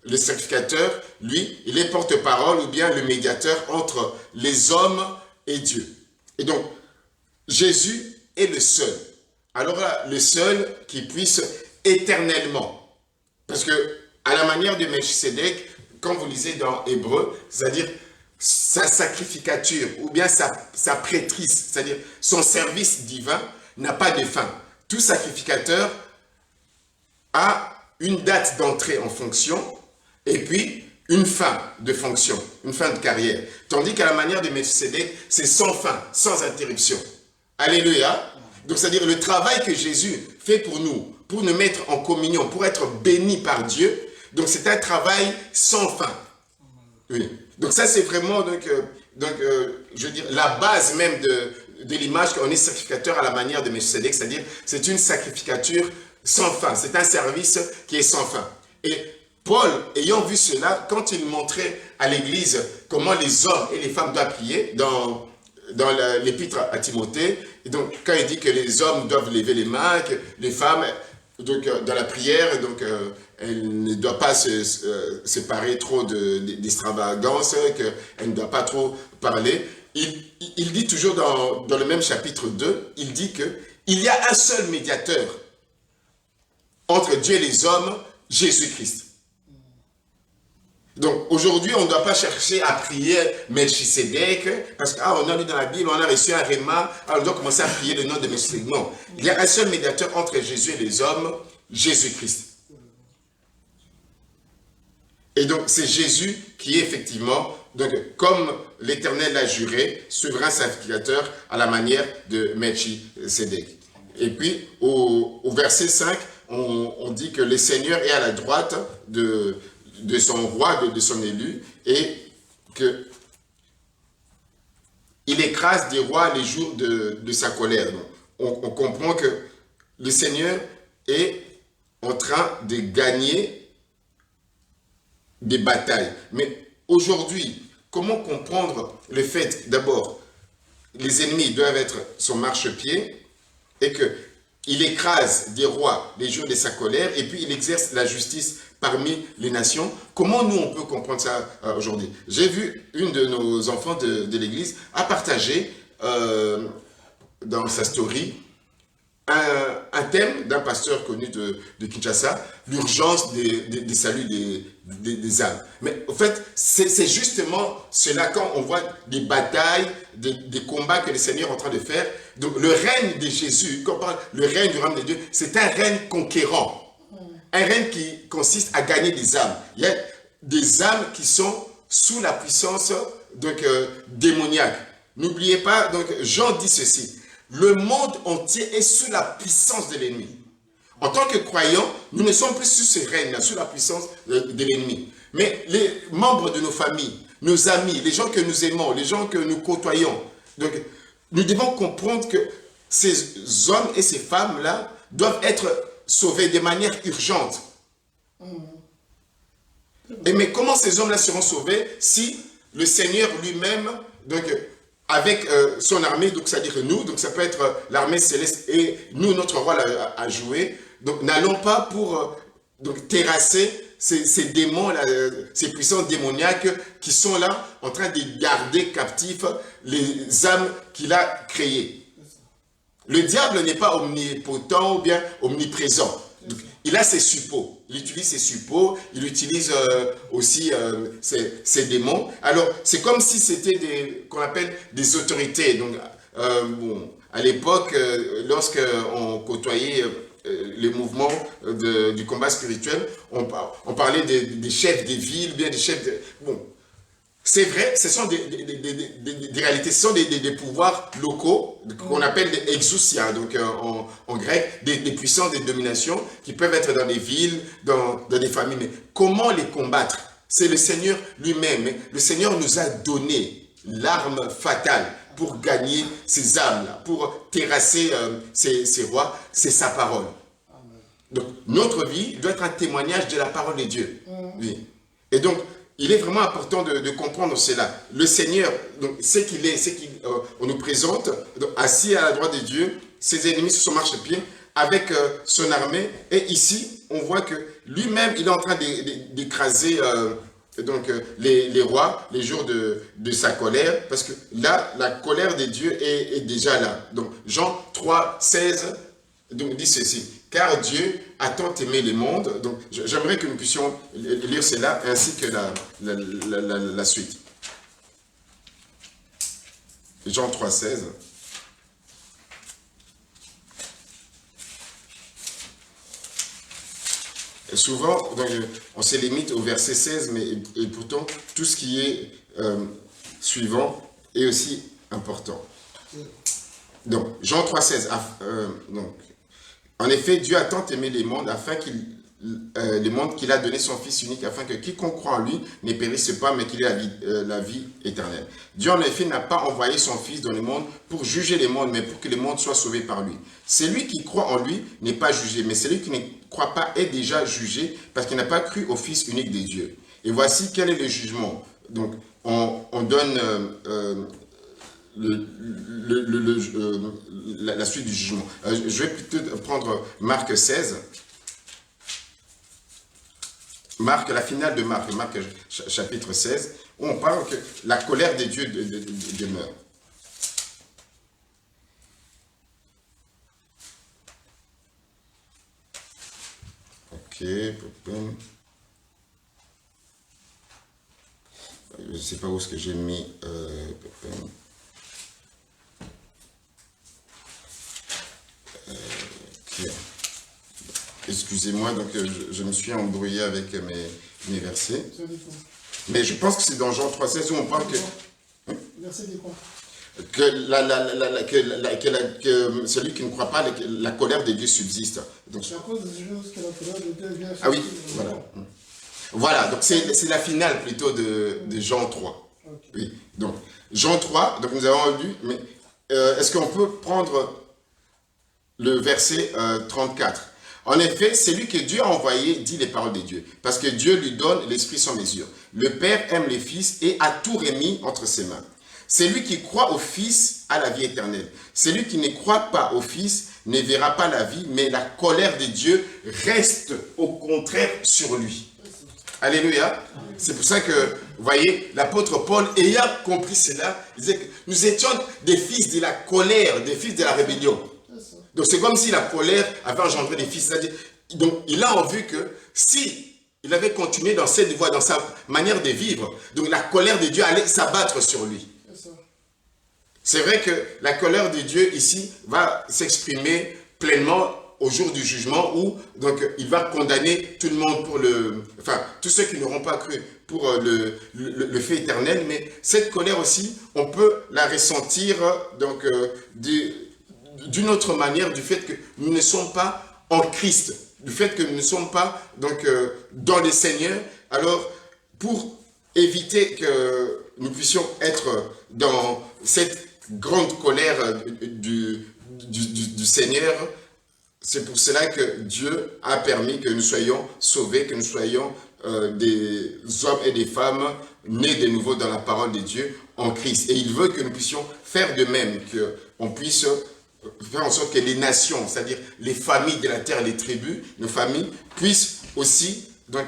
le sacrificateur, lui, il est porte-parole ou bien le médiateur entre les hommes et Dieu. Et donc, Jésus est le seul. Alors là, le seul qui puisse éternellement. Parce que, à la manière de Melchisédek, quand vous lisez dans Hébreu, c'est-à-dire sa sacrificature ou bien sa prêtrise, c'est-à-dire son service divin, n'a pas de fin. Tout sacrificateur a une date d'entrée en fonction et puis une fin de fonction, une fin de carrière. Tandis qu'à la manière de Melchisédek, c'est sans fin, sans interruption. Alléluia. Donc, c'est-à-dire le travail que Jésus fait pour nous mettre en communion, pour être bénis par Dieu. Donc, c'est un travail sans fin. Oui. Donc, ça, c'est vraiment, je veux dire, la base même de l'image qu'on est sacrificateur à la manière de Melchisédek, c'est-à-dire, c'est une sacrificature sans fin. C'est un service qui est sans fin. Et Paul, ayant vu cela, quand il montrait à l'Église comment les hommes et les femmes doivent prier dans l'épître à Timothée, et donc quand il dit que les hommes doivent lever les mains, que les femmes, donc dans la prière, donc elles ne doivent pas se séparer trop d'extravagance, qu'elles ne doivent pas trop parler, il dit toujours dans le même chapitre 2, il dit qu'il y a un seul médiateur entre Dieu et les hommes, Jésus-Christ. Donc aujourd'hui, on ne doit pas chercher à prier Melchisédek, parce qu'on a lu dans la Bible, on a reçu un réma, alors on doit commencer à prier le nom de Melchisédek. Non, il y a un seul médiateur entre Jésus et les hommes, Jésus-Christ. Et donc c'est Jésus qui est effectivement, donc, comme l'Éternel l'a juré, souverain sacrificateur à la manière de Melchisédek. Et puis au verset 5, on dit que le Seigneur est à la droite de son roi, de son élu, et qu'il écrase des rois les jours de sa colère. Donc, on comprend que le Seigneur est en train de gagner des batailles. Mais aujourd'hui, comment comprendre le fait, d'abord, les ennemis doivent être son marchepied, et qu'il écrase des rois les jours de sa colère, et puis il exerce la justice parmi les nations. Comment nous, on peut comprendre ça aujourd'hui? J'ai vu une de nos enfants de l'église a partagé dans sa story un thème d'un pasteur connu de Kinshasa, l'urgence des saluts des âmes. Mais en fait, c'est justement cela quand on voit des batailles, des combats que le Seigneur est en train de faire. Donc le règne de Jésus, quand on parle le règne du royaume de Dieu, c'est un règne conquérant. Un règne qui consiste à gagner des âmes. Il y a des âmes qui sont sous la puissance démoniaque. N'oubliez pas, donc Jean dit ceci, le monde entier est sous la puissance de l'ennemi. En tant que croyants, nous ne sommes plus sous ce règne-là, sous la puissance de l'ennemi. Mais les membres de nos familles, nos amis, les gens que nous aimons, les gens que nous côtoyons, donc, nous devons comprendre que ces hommes et ces femmes-là doivent être sauvés de manière urgente. Mais comment ces hommes-là seront sauvés si le Seigneur lui-même, donc avec son armée, donc c'est-à-dire nous, donc ça peut être l'armée céleste et nous, notre rôle à jouer, donc n'allons pas pour terrasser ces démons-là, ces puissances démoniaques qui sont là en train de garder captifs les âmes qu'il a créées. Le diable n'est pas omnipotent ou bien omniprésent. Donc, il a ses suppôts. Il utilise ses suppôts, il utilise aussi ses démons. Alors, c'est comme si c'était qu'on appelle des autorités. Donc, à l'époque, lorsqu'on côtoyait les mouvements du combat spirituel, on parlait des chefs des villes, bien des chefs de... Bon, c'est vrai, ce sont des réalités, ce sont des pouvoirs locaux qu'on appelle des exousia, donc en grec, des puissances, des dominations qui peuvent être dans des villes, dans des familles. Mais comment les combattre? C'est le Seigneur lui-même. Le Seigneur nous a donné l'arme fatale pour gagner ces âmes-là, pour terrasser ces rois, c'est sa parole. Donc, notre vie doit être un témoignage de la parole de Dieu. Oui. Et donc, il est vraiment important de comprendre cela. Le Seigneur, ce qu'il est, on nous présente, donc, assis à la droite de Dieu, ses ennemis sur son marchepied, avec son armée. Et ici, on voit que lui-même, il est en train d'écraser les rois, les jours de sa colère, parce que là, la colère de Dieu est déjà là. Donc, Jean 3, 16, donc, dit ceci. Car Dieu a tant aimé le monde. Donc, j'aimerais que nous puissions lire cela ainsi que la suite. Jean 3, 16. Et souvent, donc, on se limite au verset 16, mais et pourtant, tout ce qui est suivant est aussi important. Donc, Jean 3, 16. En effet, Dieu a tant aimé les mondes qu'il a donné son Fils unique afin que quiconque croit en lui ne périsse pas, mais qu'il ait la vie éternelle. Dieu, en effet, n'a pas envoyé son Fils dans le monde pour juger les mondes, mais pour que les mondes soient sauvés par lui. Celui qui croit en lui n'est pas jugé, mais celui qui ne croit pas est déjà jugé parce qu'il n'a pas cru au Fils unique de Dieu. Et voici quel est le jugement. Donc, on donne la suite du jugement. Je vais plutôt prendre Marc 16. Marc, la finale de Marc, chapitre 16, où on parle que la colère de Dieu demeure. Ok. Je ne sais pas où est-ce que j'ai mis. Okay. Excusez-moi, donc je me suis embrouillé avec mes versets. Mais je pense que c'est dans Jean 3,16 où on parle que... Verset de quoi? Que celui qui ne croit pas, la colère de Dieu subsiste. C'est à cause des choses que la colère de Dieu vient. Ah oui, voilà. Voilà, donc c'est la finale plutôt de Jean 3. Okay. Oui, donc Jean 3, donc nous avons lu, mais est-ce qu'on peut prendre le verset 34? En effet, c'est lui que Dieu a envoyé dit les paroles de Dieu, parce que Dieu lui donne l'Esprit sans mesure. Le Père aime les Fils et a tout remis entre ses mains. Celui qui croit au Fils a la vie éternelle. Celui qui ne croit pas au Fils ne verra pas la vie, mais la colère de Dieu reste au contraire sur lui. Alléluia. C'est pour ça que, vous voyez, l'apôtre Paul, ayant compris cela, il disait que nous étions des fils de la colère, des fils de la rébellion. Donc c'est comme si la colère avait engendré des fils. Donc il a en vue que si il avait continué dans cette voie, dans sa manière de vivre, donc la colère de Dieu allait s'abattre sur lui. C'est vrai que la colère de Dieu ici va s'exprimer pleinement au jour du jugement où donc il va condamner tout le monde pour tous ceux qui n'auront pas cru pour le fait éternel. Mais cette colère aussi, on peut la ressentir donc d'une autre manière, du fait que nous ne sommes pas en Christ, du fait que nous ne sommes pas donc dans le Seigneur. Alors, pour éviter que nous puissions être dans cette grande colère du Seigneur, c'est pour cela que Dieu a permis que nous soyons sauvés, que nous soyons des hommes et des femmes nés de nouveau dans la parole de Dieu en Christ. Et il veut que nous puissions faire de même, qu'on puisse faire en sorte que les nations, c'est-à-dire les familles de la terre, les tribus, nos familles, puissent aussi donc,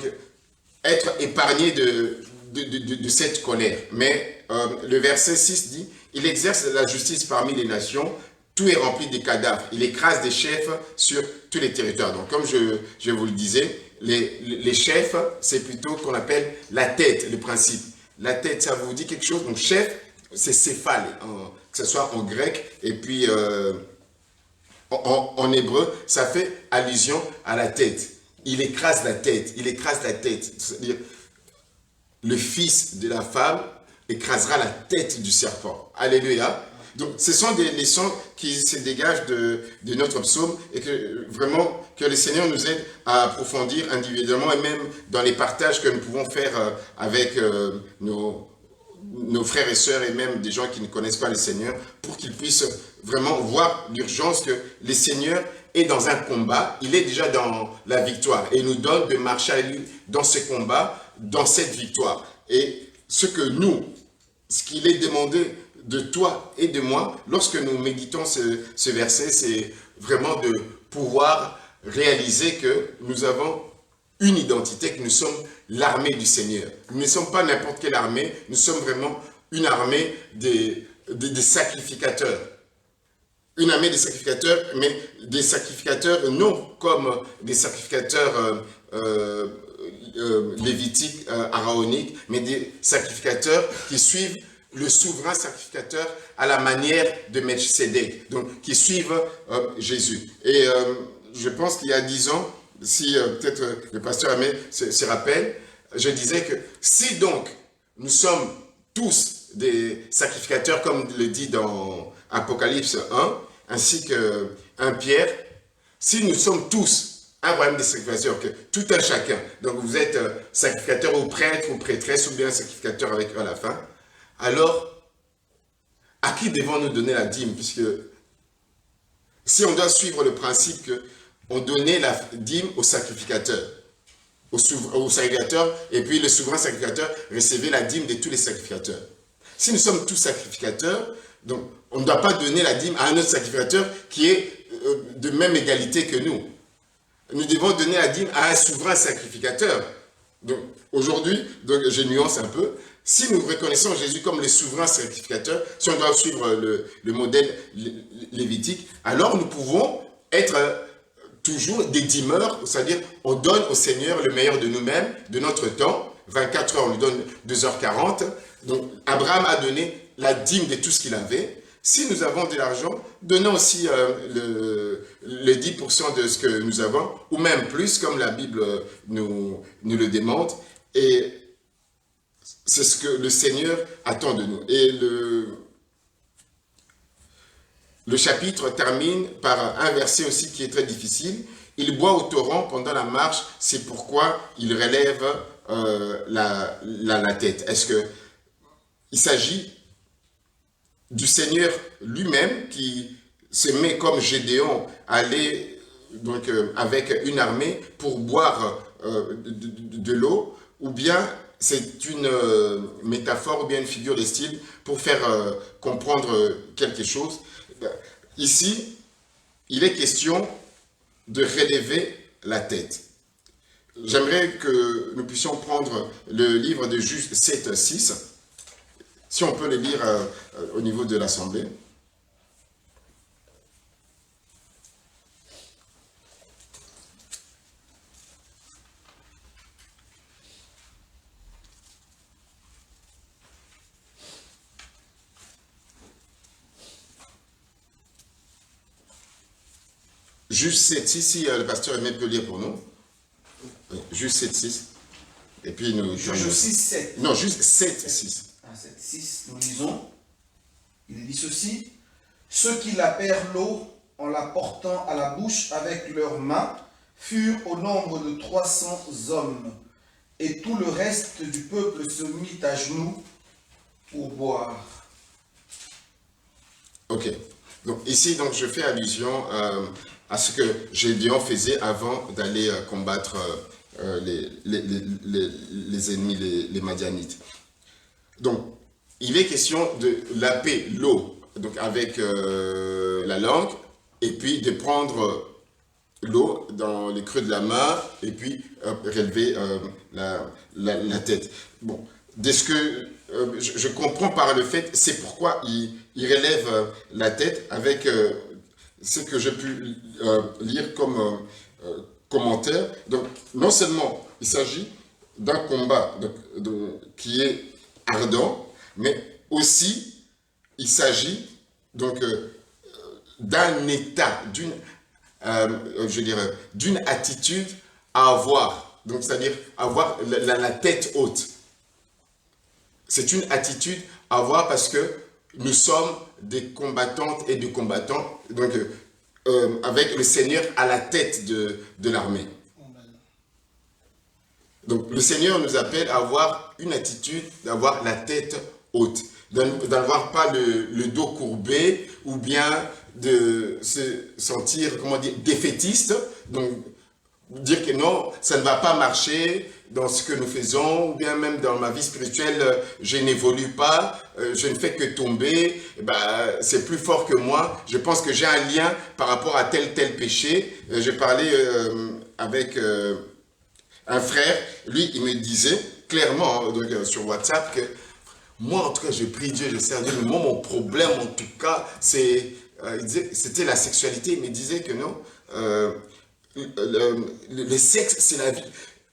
être épargnées de cette colère. Mais le verset 6 dit, « Il exerce la justice parmi les nations, tout est rempli de cadavres. Il écrase des chefs sur tous les territoires. » Donc comme je vous le disais, les chefs, c'est plutôt qu'on appelle la tête, le principe. La tête, ça vous dit quelque chose? Donc chef, c'est céphale, que ce soit en grec, et puis En hébreu, ça fait allusion à la tête. Il écrase la tête, il écrase la tête. C'est-à-dire, le fils de la femme écrasera la tête du serpent. Alléluia. Donc, ce sont des leçons qui se dégagent de notre psaume et que vraiment, que le Seigneur nous aide à approfondir individuellement et même dans les partages que nous pouvons faire avec nos frères et sœurs et même des gens qui ne connaissent pas le Seigneur pour qu'ils puissent vraiment voir l'urgence que le Seigneur est dans un combat, il est déjà dans la victoire et il nous donne de marcher à lui dans ce combat, dans cette victoire. Et ce qu'il est demandé de toi et de moi, lorsque nous méditons ce verset, c'est vraiment de pouvoir réaliser que nous avons une identité, que nous sommes l'armée du Seigneur. Nous ne sommes pas n'importe quelle armée, nous sommes vraiment une armée des sacrificateurs. Une armée des sacrificateurs, mais des sacrificateurs non comme des sacrificateurs lévitiques, araoniques, mais des sacrificateurs qui suivent le souverain sacrificateur à la manière de Melchisédek, donc qui suivent Jésus. Et je pense qu'il y a 10 ans, si peut-être le pasteur Amé se rappelle, je disais que si donc nous sommes tous des sacrificateurs, comme le dit dans Apocalypse 1, ainsi que 1 Pierre, si nous sommes tous un royaume des sacrificateurs, que tout un chacun, donc vous êtes sacrificateur ou prêtre ou prêtresse ou bien sacrificateur avec eux à la fin, alors à qui devons-nous donner la dîme? Puisque si on doit suivre le principe qu'on donnait la dîme au sacrificateur, au sacrificateur, et puis le souverain sacrificateur recevait la dîme de tous les sacrificateurs. Si nous sommes tous sacrificateurs, donc on ne doit pas donner la dîme à un autre sacrificateur qui est de même égalité que nous. Nous devons donner la dîme à un souverain sacrificateur. Donc aujourd'hui, je nuance un peu, si nous reconnaissons Jésus comme le souverain sacrificateur, si on doit suivre le modèle lévitique, alors nous pouvons être toujours des dîmeurs, c'est-à-dire on donne au Seigneur le meilleur de nous-mêmes, de notre temps, 24 heures, on lui donne 2h40. Donc Abraham a donné la dîme de tout ce qu'il avait. Si nous avons de l'argent, donnons aussi le 10% de ce que nous avons, ou même plus, comme la Bible nous le demande. Et c'est ce que le Seigneur attend de nous. Et le chapitre termine par un verset aussi qui est très difficile. Il boit au torrent pendant la marche, c'est pourquoi il relève la tête. Est-ce qu'il s'agit du Seigneur lui-même qui se met comme Gédéon à aller donc, avec une armée pour boire de l'eau, ou bien c'est une métaphore ou bien une figure de style pour faire comprendre quelque chose. Ici, il est question de relever la tête. J'aimerais que nous puissions prendre le livre de Juge 7, 6. Si on peut le lire au niveau de l'Assemblée. Juge 7, 6, si le pasteur Aimé peut lire pour nous. Oui, Juge 7, 6. Et puis nous... Juge 6, 7. Non, juste 7, 6. 7, 6, nous lisons. Il dit ceci. Ceux qui lapèrent l'eau en la portant à la bouche avec leurs mains furent au nombre de 300 hommes. Et tout le reste du peuple se mit à genoux pour boire. Ok. Donc ici, donc, je fais allusion à ce que Gédéon faisait avant d'aller combattre les ennemis, les Madianites. Donc, il est question de laper l'eau donc avec la langue et puis de prendre l'eau dans les creux de la main et puis relever la tête. Bon, de ce que je comprends par le fait, c'est pourquoi il relève la tête avec ce que j'ai pu lire comme commentaire. Donc, non seulement il s'agit d'un combat qui est ardent, mais aussi il s'agit donc d'un état, je dirais, d'une attitude à avoir. Donc, c'est-à-dire avoir la tête haute. C'est une attitude à avoir parce que nous sommes des combattantes et des combattants, donc avec le Seigneur à la tête de l'armée. Donc, le Seigneur nous appelle à avoir une attitude d'avoir la tête haute, d'avoir pas le dos courbé ou bien de se sentir, comment dire, défaitiste. Donc, dire que non, ça ne va pas marcher dans ce que nous faisons, ou bien même dans ma vie spirituelle, je n'évolue pas, je ne fais que tomber, c'est plus fort que moi, je pense que j'ai un lien par rapport à tel péché. J'ai parlé avec un frère, lui, il me disait clairement donc, sur WhatsApp que moi, en tout cas, je prie Dieu, je sers Dieu, mais moi, mon problème, en tout cas, c'était la sexualité. Il me disait que non, le sexe, c'est la vie.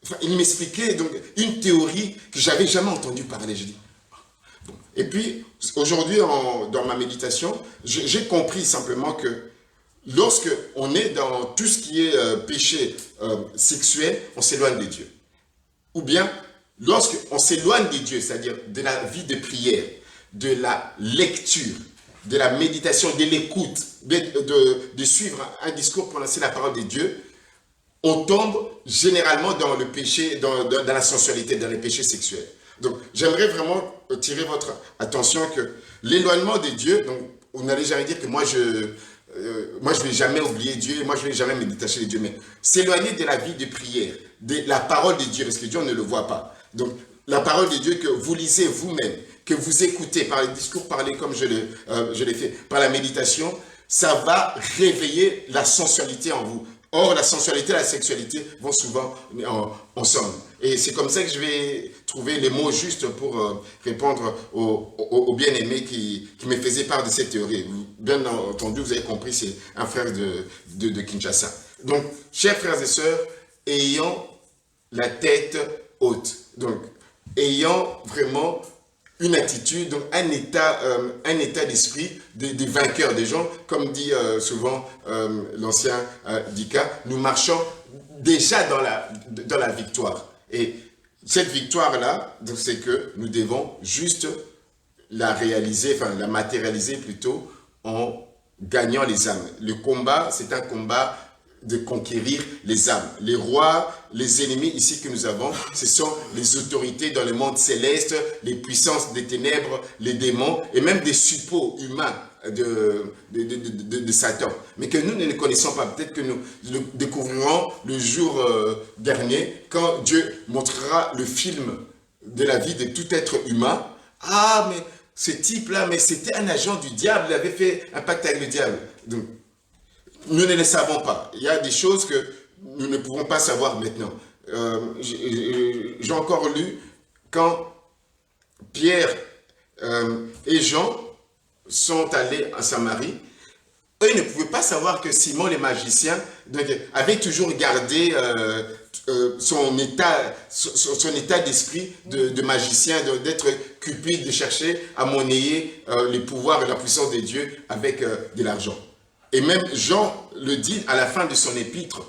Enfin, il m'expliquait donc une théorie que j'avais jamais entendu parler. Je dis, bon. Et puis, aujourd'hui, dans ma méditation, j'ai compris simplement que lorsque on est dans tout ce qui est péché sexuel, on s'éloigne de Dieu. Ou bien, lorsqu'on s'éloigne de Dieu, c'est-à-dire de la vie de prière, de la lecture, de la méditation, de l'écoute, de suivre un discours pour lancer la parole de Dieu, on tombe généralement dans le péché, dans la sensualité, dans les péchés sexuels. Donc, j'aimerais vraiment tirer votre attention que l'éloignement de Dieu, donc, on n'allait jamais dire que moi, je ne vais jamais oublier Dieu, moi, je ne vais jamais me détacher de Dieu, mais s'éloigner de la vie de prière, de la parole de Dieu, parce que Dieu, on ne le voit pas. Donc, la parole de Dieu que vous lisez vous-même, que vous écoutez par les discours parlés comme je l'ai fait, par la méditation, ça va réveiller la sensualité en vous. Or, la sensualité et la sexualité vont souvent ensemble. Et c'est comme ça que je vais trouver les mots justes pour répondre au bien-aimé qui me faisait part de cette théorie. Bien entendu, vous avez compris, c'est un frère de Kinshasa. Donc, chers frères et sœurs, ayant la tête haute, donc ayant vraiment une attitude, donc un état d'esprit des vainqueurs, des gens, comme dit souvent l'ancien Dika, nous marchons déjà dans la victoire. Et cette victoire-là, c'est que nous devons juste la réaliser, enfin la matérialiser plutôt en gagnant les âmes. Le combat, c'est un combat de conquérir les âmes. Les rois, les ennemis ici que nous avons, ce sont les autorités dans le monde céleste, les puissances des ténèbres, les démons et même des suppôts humains de Satan. Mais que nous ne les connaissons pas. Peut-être que nous le découvrirons le jour dernier quand Dieu montrera le film de la vie de tout être humain. Ah, mais ce type-là, mais c'était un agent du diable, il avait fait un pacte avec le diable. Donc, nous ne les savons pas. Il y a des choses que nous ne pouvons pas savoir maintenant. J'ai encore lu quand Pierre et Jean sont allés à Samarie, eux ils ne pouvaient pas savoir que Simon le magicien donc, avait toujours gardé son état d'esprit de magicien, d'être cupide, de chercher à monnayer les pouvoirs et la puissance de Dieu avec de l'argent. Et même Jean le dit à la fin de son épître,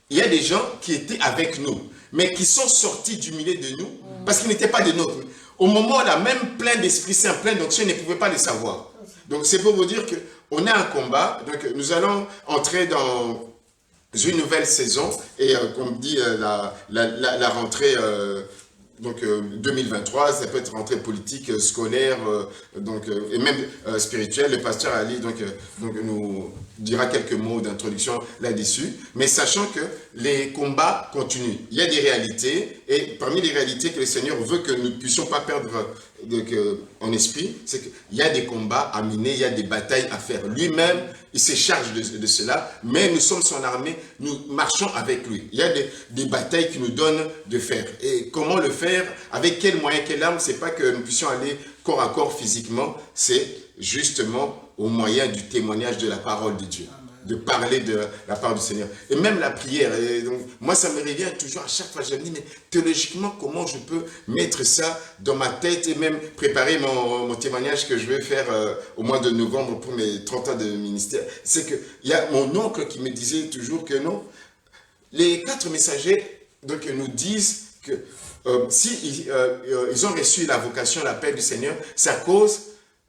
il y a des gens qui étaient avec nous, mais qui sont sortis du milieu de nous, parce qu'ils n'étaient pas des nôtres. Au moment où on a même plein d'Esprit Saint, plein d'onction, ils ne pouvaient pas le savoir. Donc c'est pour vous dire qu'on a un combat, donc nous allons entrer dans une nouvelle saison, et comme dit la rentrée donc 2023, ça peut être rentrée politique, scolaire, donc, et même spirituelle. Le pasteur Ali donc nous dira quelques mots d'introduction là-dessus, mais sachant que les combats continuent. Il y a des réalités, et parmi les réalités que le Seigneur veut que nous ne puissions pas perdre en esprit, c'est qu'il y a des combats à mener, il y a des batailles à faire. Lui-même, il se charge de cela, mais nous sommes son armée, nous marchons avec lui. Il y a des batailles qu'il nous donne de faire. Et comment le faire, avec quels moyens, quelle arme, c'est pas que nous puissions aller corps à corps physiquement, c'est justement au moyen du témoignage de la parole de Dieu. de parler de la part du Seigneur. Et même la prière. Et donc, moi, ça me revient toujours à chaque fois. Je me dis, mais théologiquement, comment je peux mettre ça dans ma tête et même préparer mon témoignage que je vais faire au mois de novembre pour mes 30 ans de ministère. C'est qu'il y a mon oncle qui me disait toujours que non, les 4 messagers donc, nous disent que si ils ont reçu la vocation, l'appel du Seigneur, c'est à cause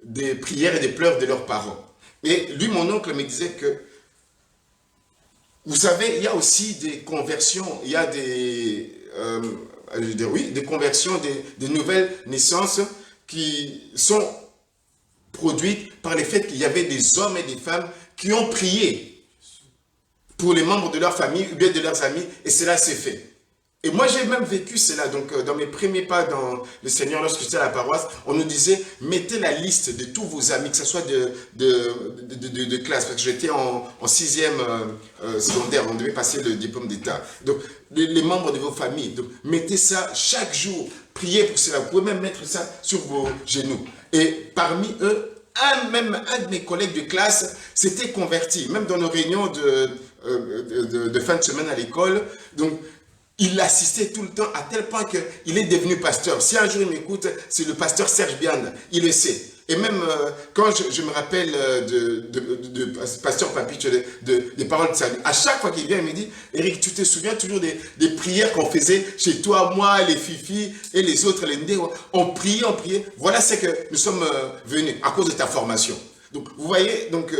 des prières et des pleurs de leurs parents. Et lui, mon oncle, me disait que, vous savez, il y a aussi des conversions, il y a des, des conversions, des nouvelles naissances qui sont produites par le fait qu'il y avait des hommes et des femmes qui ont prié pour les membres de leur famille ou bien de leurs amis, et cela s'est fait. Et moi, j'ai même vécu cela. Donc, dans mes premiers pas dans le Seigneur, lorsque j'étais à la paroisse, on nous disait, mettez la liste de tous vos amis, que ce soit de classe, parce que j'étais en 6e secondaire, on devait passer le diplôme d'État. Donc, les membres de vos familles, donc, mettez ça chaque jour, priez pour cela. Vous pouvez même mettre ça sur vos genoux. Et parmi eux, un de mes collègues de classe s'était converti, même dans nos réunions de fin de semaine à l'école. Donc, il assistait tout le temps à tel point qu'il est devenu pasteur. Si un jour il m'écoute, c'est le pasteur Serge Bianda. Il le sait. Et même quand je me rappelle de pasteur Papich, des paroles de salut, à chaque fois qu'il vient, il me dit, Eric, tu te souviens toujours des prières qu'on faisait chez toi, moi, les Fifi et les autres, les Ndé, on priait. Voilà ce que nous sommes venus à cause de ta formation. Donc, vous voyez, donc,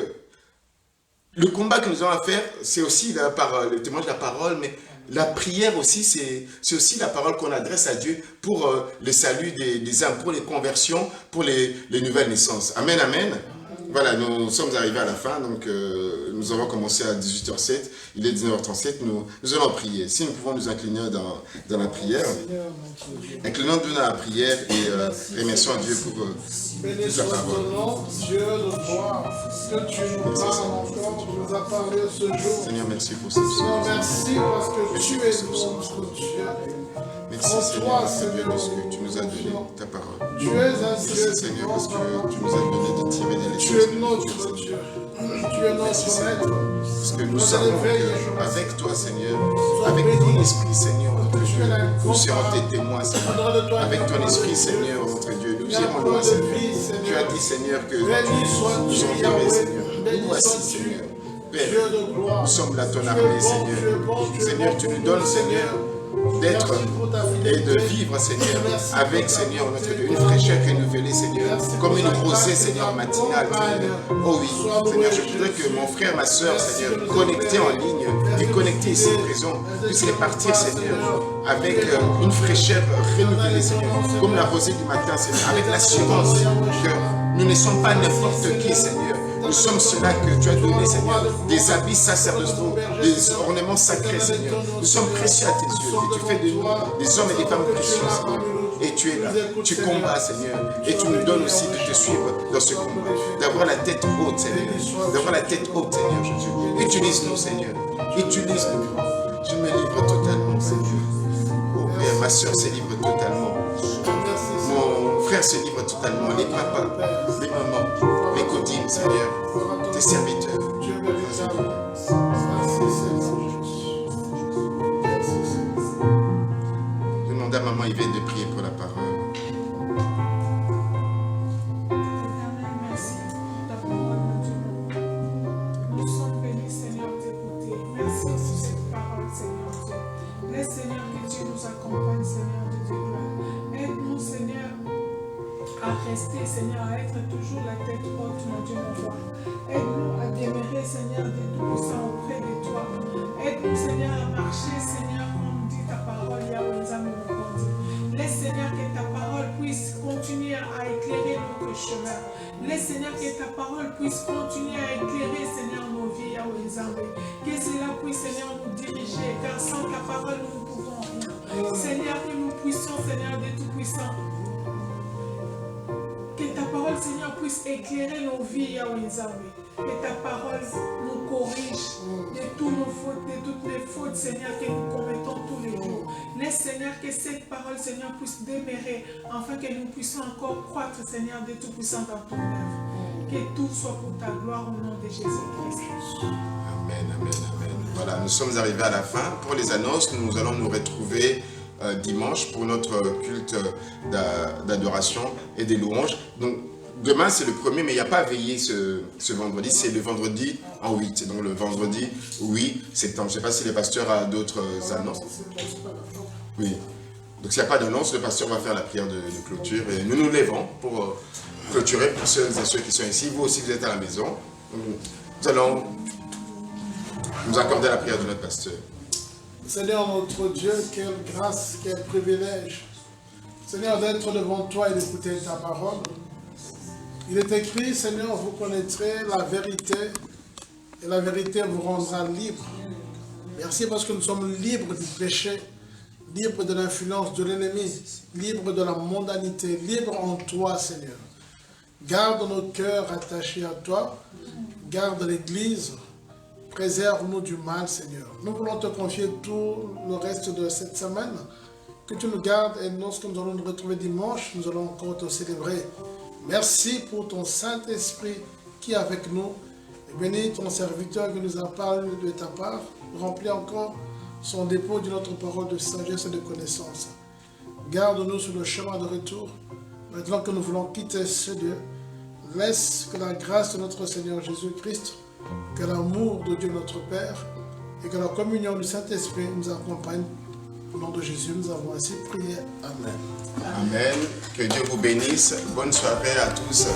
le combat que nous avons à faire, c'est aussi le témoignage de la parole, mais la prière aussi, c'est aussi la parole qu'on adresse à Dieu pour le salut des âmes, pour les conversions, pour les nouvelles naissances. Amen, amen. Voilà, nous sommes arrivés à la fin, donc nous avons commencé à 18h07, il est 19h37, nous allons prier. Si nous pouvons nous incliner dans la prière, inclinons-nous dans la prière et remercions Dieu pour toute la parole. Dieu de gloire, que tu nous parles encore, tu nous as parlé ce jour. Seigneur, merci pour ça. Seigneur, merci parce que tu es notre Dieu. Merci Seigneur parce que tu nous as donné ta parole. Tu es un Dieu. Merci Seigneur parce que tu nous as donné de tirer des leçons. Tu es notre Dieu. Tu es notre maître. Parce que nous savons qu'avec toi Seigneur, avec ton esprit Seigneur, notre Dieu, nous serons tes témoins Seigneur. Avec ton esprit Seigneur, notre Dieu, nous irons loin Seigneur. Tu as dit Seigneur que tu nous enverrais Seigneur. Nous voici Seigneur. Père, nous sommes là ton armée Seigneur. Seigneur, tu nous donnes Seigneur d'être et de vivre, Seigneur, avec, Seigneur, notre Dieu, une fraîcheur renouvelée, Seigneur, comme une rosée, Seigneur, matinale, Seigneur. Oh oui, Seigneur, je voudrais que mon frère, ma soeur, Seigneur, connectés en ligne et connectés ici présents, puissent repartir, Seigneur, avec une fraîcheur renouvelée, Seigneur, comme la rosée du matin, Seigneur, avec l'assurance que nous ne sommes pas n'importe qui, Seigneur. Nous sommes ceux-là que tu as donné, Seigneur, des habits sacerdotaux, des ornements sacrés, Seigneur. Nous sommes précieux à tes yeux et tu fais de nous des hommes et des femmes précieux, Seigneur. Et tu es là, tu combats, Seigneur, et tu nous donnes aussi de te suivre dans ce combat, d'avoir la tête haute, Seigneur, d'avoir la tête haute, Seigneur Jésus. Utilise-nous, Seigneur, utilise-nous. Je me livre totalement, Seigneur. Oh Père, ma soeur se livre totalement. Mon frère se livre totalement. Les papas, les mamans, les codines, Seigneur, tes serviteurs. Je demande à maman Yvette de prier pour la parole. Merci pour ta parole, nous sommes venus, Seigneur, t'écouter. Merci pour cette parole, Seigneur Dieu. Laisse, Seigneur, que tu nous accompagnes, Seigneur de Dieu. Aide-nous, Seigneur, à rester, Seigneur, à être toujours la tête haute, mon Dieu, mon roi. Aide-nous à demeurer, Seigneur, des tout-puissants auprès de toi. Aide-nous, Seigneur, à marcher, Seigneur, comme dit ta parole, Yahweh, mon Dieu. Laisse, Seigneur, que ta parole puisse continuer à éclairer notre chemin. Laisse, Seigneur, que ta parole puisse continuer à éclairer, Seigneur, nos vies, Yahweh, Zambé. Que cela puisse, Seigneur, nous diriger, car sans ta parole, nous ne pouvons rien. Seigneur, que nous puissions, Seigneur, des tout-puissants, que ta parole, Seigneur, puisse éclairer nos vies, Yahweh Zambé. Que ta parole nous corrige de toutes nos fautes, de toutes les fautes, Seigneur, que nous commettons tous les jours. Laisse, Seigneur, que cette parole, Seigneur, puisse demeurer, afin que nous puissions encore croître, Seigneur, de tout puissant dans ton œuvre. Que tout soit pour ta gloire au nom de Jésus-Christ. Amen, amen, amen. Voilà, nous sommes arrivés à la fin. Pour les annonces, nous allons nous retrouver dimanche pour notre culte d'adoration et des louanges. Donc, demain, c'est le premier, mais il n'y a pas à veiller ce vendredi. C'est le vendredi en 8. Donc, le vendredi 8 septembre. Je ne sais pas si le pasteur a d'autres annonces. Oui. Donc, s'il n'y a pas d'annonce, le pasteur va faire la prière de clôture. Et nous nous levons pour clôturer pour ceux et ceux qui sont ici. Vous aussi, vous êtes à la maison. Nous allons nous accorder la prière de notre pasteur. Seigneur notre Dieu, quelle grâce, quel privilège. Seigneur, d'être devant toi et d'écouter ta parole. Il est écrit, Seigneur, vous connaîtrez la vérité et la vérité vous rendra libre. Merci parce que nous sommes libres du péché, libres de l'influence de l'ennemi, libres de la mondanité, libres en toi, Seigneur. Garde nos cœurs attachés à toi, garde l'Église, préserve-nous du mal, Seigneur. Nous voulons te confier tout le reste de cette semaine, que tu nous gardes et lorsque nous allons nous retrouver dimanche, nous allons encore te célébrer. Merci pour ton Saint-Esprit qui est avec nous. Et bénis ton serviteur qui nous a parlé de ta part. Remplis encore son dépôt d'une autre parole de sagesse et de connaissance. Garde-nous sur le chemin de retour. Maintenant que nous voulons quitter ce Dieu, laisse que la grâce de notre Seigneur Jésus-Christ, que l'amour de Dieu notre Père et que la communion du Saint-Esprit nous accompagne. Au nom de Jésus, nous avons ainsi prié. Amen. Amen. Que Dieu vous bénisse. Bonne soirée à tous.